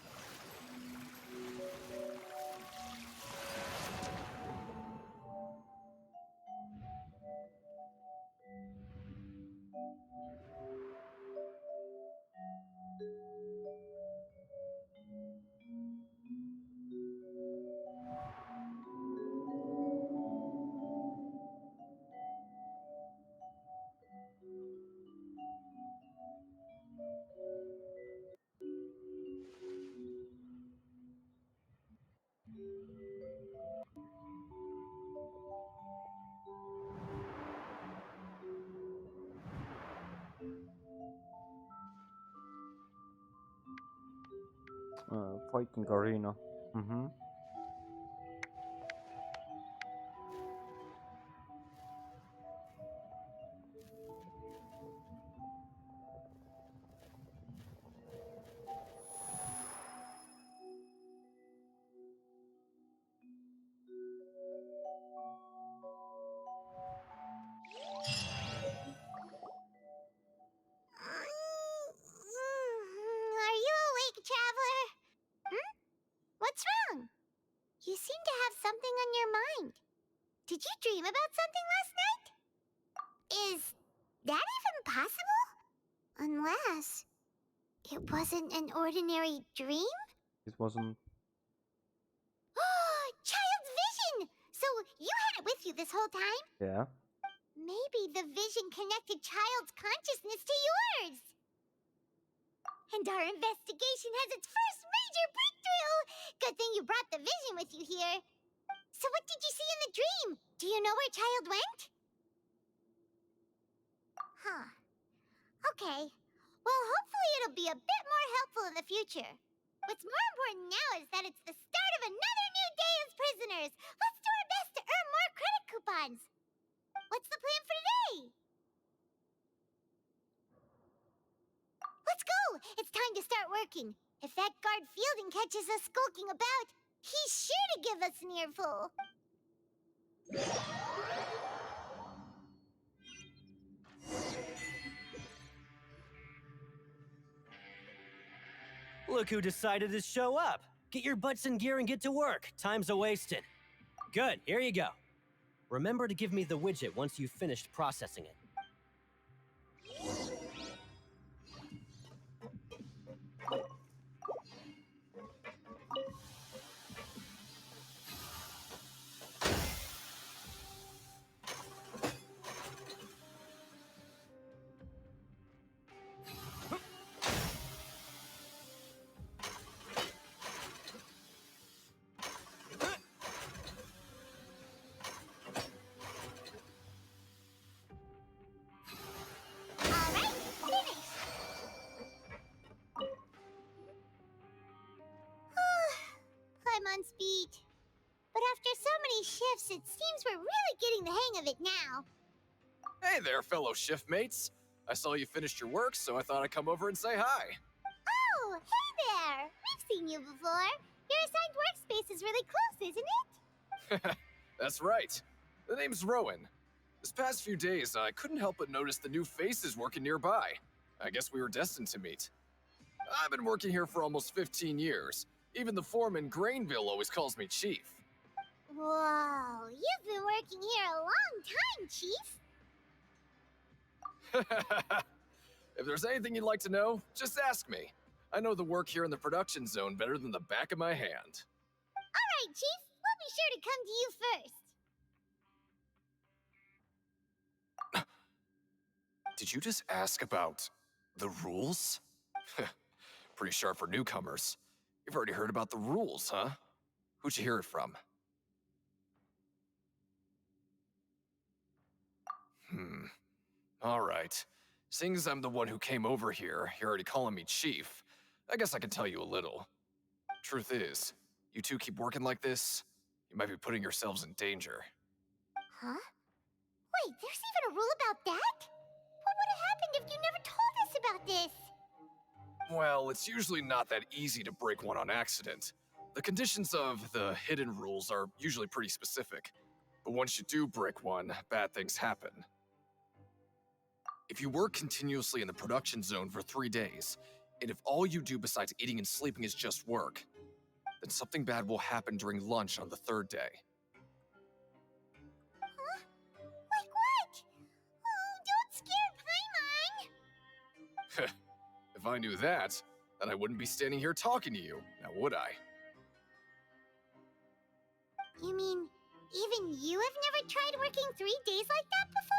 Fighting arena. Mm-hmm. Are you awake, traveler? Hmm? What's wrong? You seem to have something on your mind. Did you dream about something last night? Is that even possible? Unless it wasn't an ordinary dream? It wasn't. Child's vision! So you had it with you this whole time? Yeah. Maybe the vision connected Child's consciousness to yours. And our investigation has its first major breakthrough! Good thing you brought the vision with you here. So what did you see in the dream? Do you know where Child went? Huh. Okay. Well, hopefully it'll be a bit more helpful in the future. What's more important now is that it's the start of another new day as prisoners. Let's do our best to earn more credit coupons. What's the plan for today? Let's go! It's time to start working. If that guard Fielding catches us skulking about, he's sure to give us an earful. Look who decided to show up. Get your butts in gear and get to work. Time's a-wasting. Good, here you go. Remember to give me the widget once you've finished processing it. Alright, finished! I'm on speed. But after so many shifts, it seems we're really getting the hang of it now. Hey there, fellow shift mates. I saw you finished your work, so I thought I'd come over and say hi. Oh, hey there! We've seen you before. Your assigned workspace is really close, isn't it? That's right. The name's Rowan. This past few days, I couldn't help but notice the new faces working nearby. I guess we were destined to meet. I've been working here for almost 15 years. Even the foreman, Grainville, always calls me Chief. Whoa, you've been working here a long time, Chief. If there's anything you'd like to know, just ask me. I know the work here in the production zone better than the back of my hand. All right, Chief. We'll be sure to come to you first. Did you just ask about the rules? Pretty sharp for newcomers. You've already heard about the rules, huh? Who'd you hear it from? All right. Seeing as I'm the one who came over here, you're already calling me Chief. I guess I can tell you a little. Truth is, you two keep working like this, you might be putting yourselves in danger. Huh? Wait, there's even a rule about that? What would have happened if you never told us about this? Well, it's usually not that easy to break one on accident. The conditions of the hidden rules are usually pretty specific. But once you do break one, bad things happen. If you work continuously in the production zone for 3 days, and if all you do besides eating and sleeping is just work, then something bad will happen during lunch on the 3rd day. Huh? Like what? Oh, don't scare Paimon! If I knew that, then I wouldn't be standing here talking to you, now would I? You mean, even you have never tried working 3 days like that before?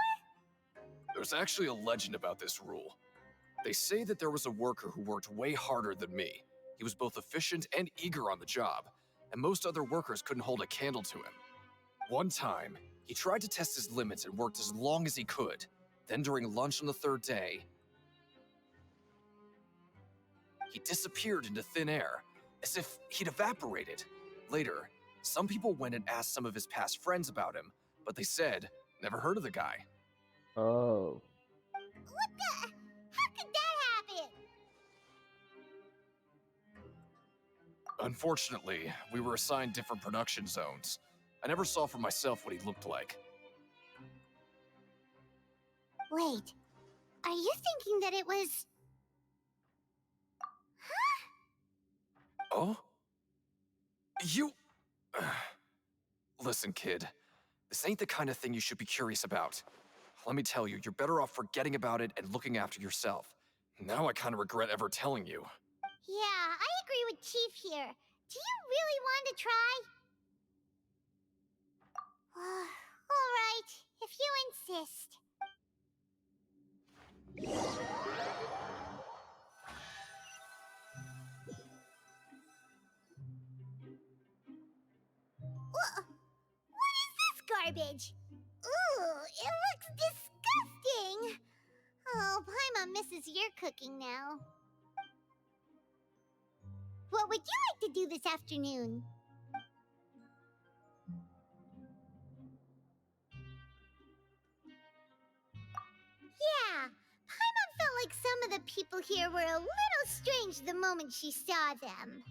There's actually a legend about this rule. They say that there was a worker who worked way harder than me. He was both efficient and eager on the job, and most other workers couldn't hold a candle to him. One time, he tried to test his limits and worked as long as he could. Then during lunch on the 3rd day, he disappeared into thin air. as if he'd evaporated. Later, some people went and asked some of his past friends about him, but they said, never heard of the guy. Oh. What the? How could that happen? Unfortunately, we were assigned different production zones. I never saw for myself what he looked like. Wait, are you thinking that it was... Oh? You... Listen, kid. This ain't the kind of thing you should be curious about. Let me tell you, you're better off forgetting about it and looking after yourself. Now I kind of regret ever telling you. Yeah, I agree with Chief here. Do you really want to try? All right, if you insist. What is this garbage? Ooh, it looks disgusting. Oh, Paimon misses your cooking now. What would you like to do this afternoon? Yeah, Paimon felt like some of the people here were a little strange the moment she saw them.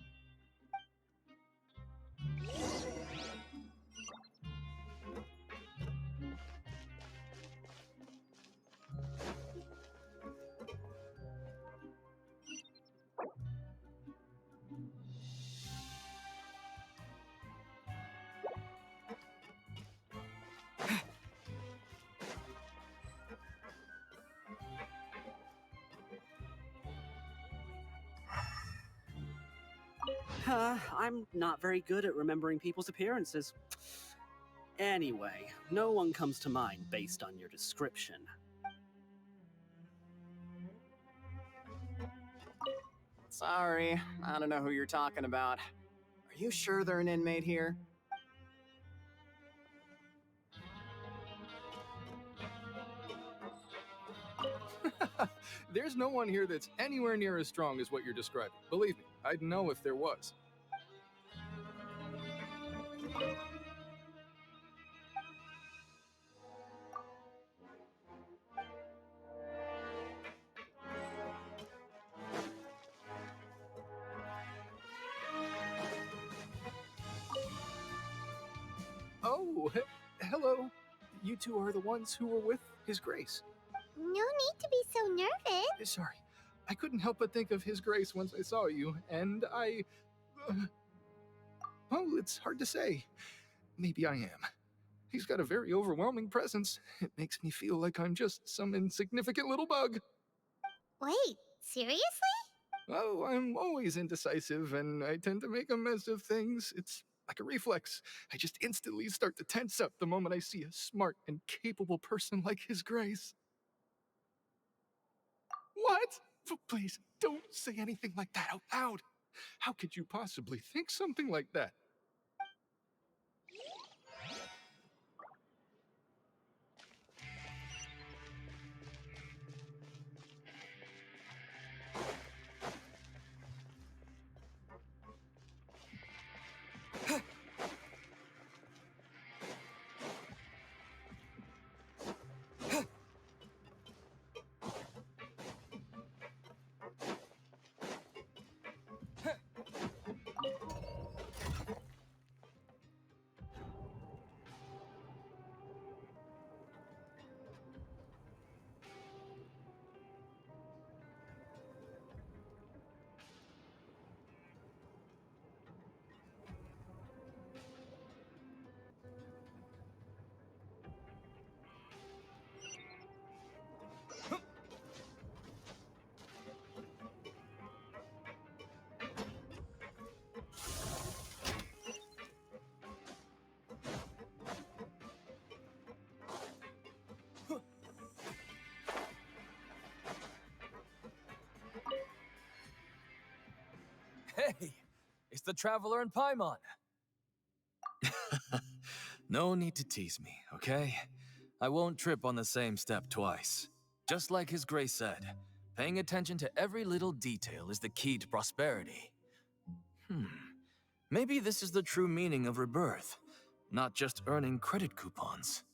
I'm not very good at remembering people's appearances. Anyway, no one comes to mind based on your description. Sorry, I don't know who you're talking about. Are you sure they're an inmate here? There's no one here that's anywhere near as strong as what you're describing. Believe me, I'd know if there was. Oh, hello. You two are the ones who were with His Grace. No need to be so nervous. Sorry, I couldn't help but think of His Grace once I saw you, and I... oh, it's hard to say. Maybe I am. He's got a very overwhelming presence. It makes me feel like I'm just some insignificant little bug. Wait, seriously? Oh, I'm always indecisive, and I tend to make a mess of things. It's like a reflex. I just instantly start to tense up the moment I see a smart and capable person like His Grace. What? Please, don't say anything like that out loud. How could you possibly think something like that? Hey, it's the Traveler and Paimon. No need to tease me, okay? I won't trip on the same step twice. Just like His Grace said, paying attention to every little detail is the key to prosperity. Maybe this is the true meaning of rebirth, not just earning credit coupons.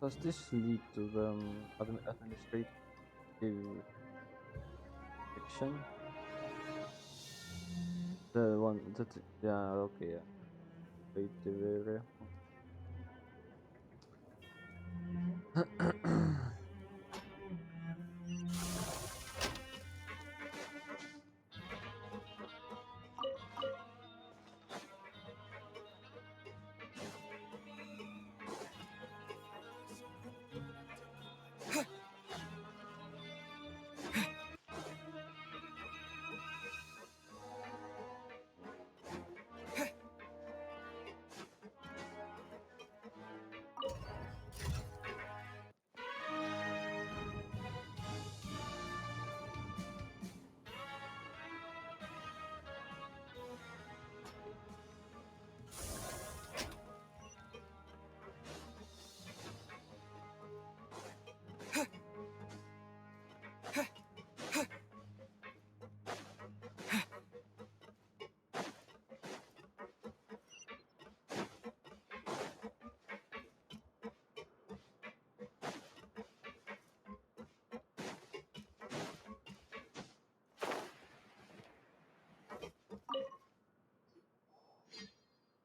Does this lead to the administrative section? The one that, yeah, okay, yeah. Administrative area.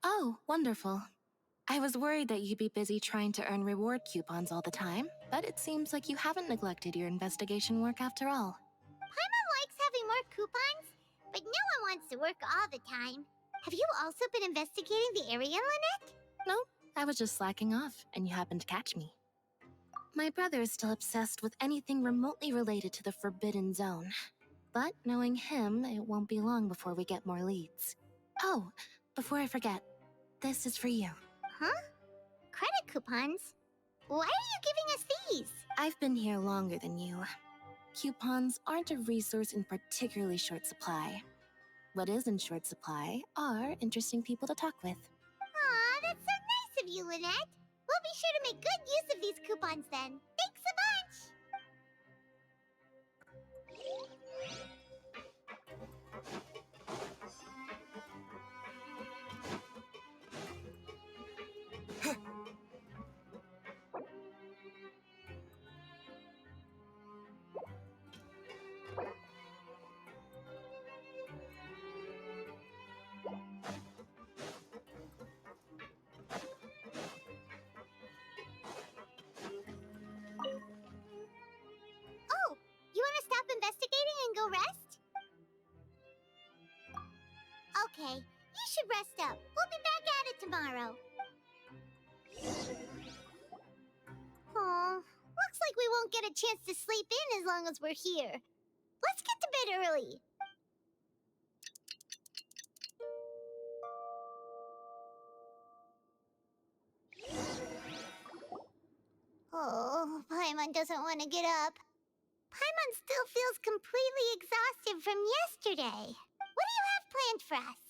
Oh, wonderful. I was worried that you'd be busy trying to earn reward coupons all the time, but it seems like you haven't neglected your investigation work after all. Paimon likes having more coupons, but no one wants to work all the time. Have you also been investigating the area, Lynette? No, I was just slacking off, and you happened to catch me. My brother is still obsessed with anything remotely related to the Forbidden Zone. But knowing him, it won't be long before we get more leads. Oh, before I forget, this is for you. Huh? Credit coupons? Why are you giving us these? I've been here longer than you. Coupons aren't a resource in particularly short supply. What is in short supply are interesting people to talk with. Aw, that's so nice of you, Lynette. We'll be sure to make good use of these coupons then. Thanks a bunch! Oh, you want to stop investigating and go rest? Okay, you should rest up. We'll be back at it tomorrow. Aw, looks like we won't get a chance to sleep in as long as we're here. Let's get to bed early. Oh, Paimon doesn't want to get up. Paimon still feels completely exhausted from yesterday. What do you have planned for us?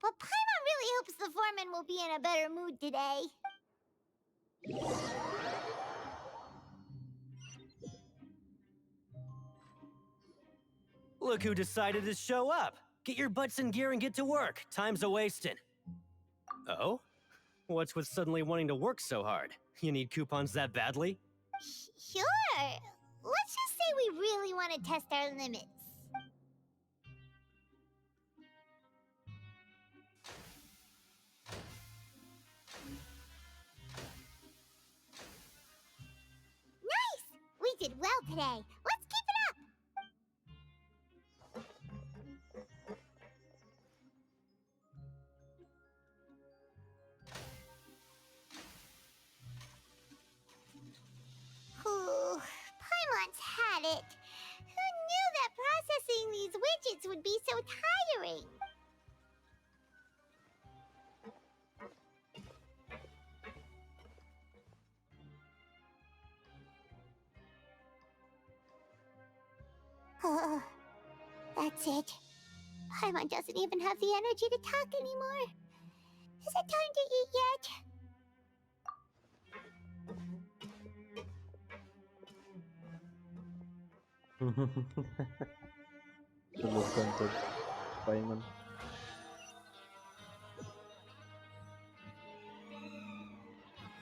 But Paimon really hopes the foreman will be in a better mood today. Look who decided to show up! Get your butts in gear and get to work. Time's a-wasting. Oh? What's with suddenly wanting to work so hard? You need coupons that badly? Sure. Let's just say we really want to test our limits. Nice! We did well today. Let's keep it up! would be so tiring. That's it. Paimon doesn't even have the energy to talk anymore. Is it time to eat yet? The most content Paimon.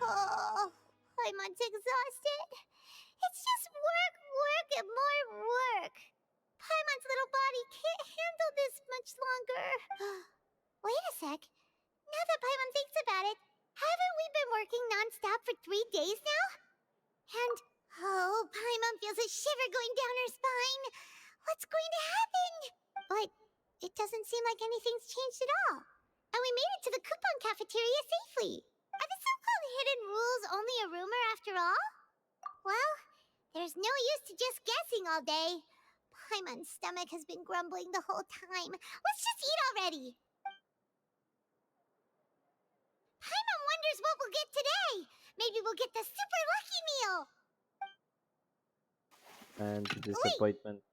Oh, Paimon's exhausted. It's just work, work, and more work. Paimon's little body can't handle this much longer. Wait a sec. Now that Paimon thinks about it, haven't we been working non-stop for 3 days now? And, oh, Paimon feels a shiver going down her spine. What's going to happen? But it doesn't seem like anything's changed at all. And we made it to the coupon cafeteria safely. Are the so-called hidden rules only a rumor after all? Well, there's no use to just guessing all day. Paimon's stomach has been grumbling the whole time. Let's just eat already. Paimon wonders what we'll get today. Maybe we'll get the super lucky meal. And the disappointment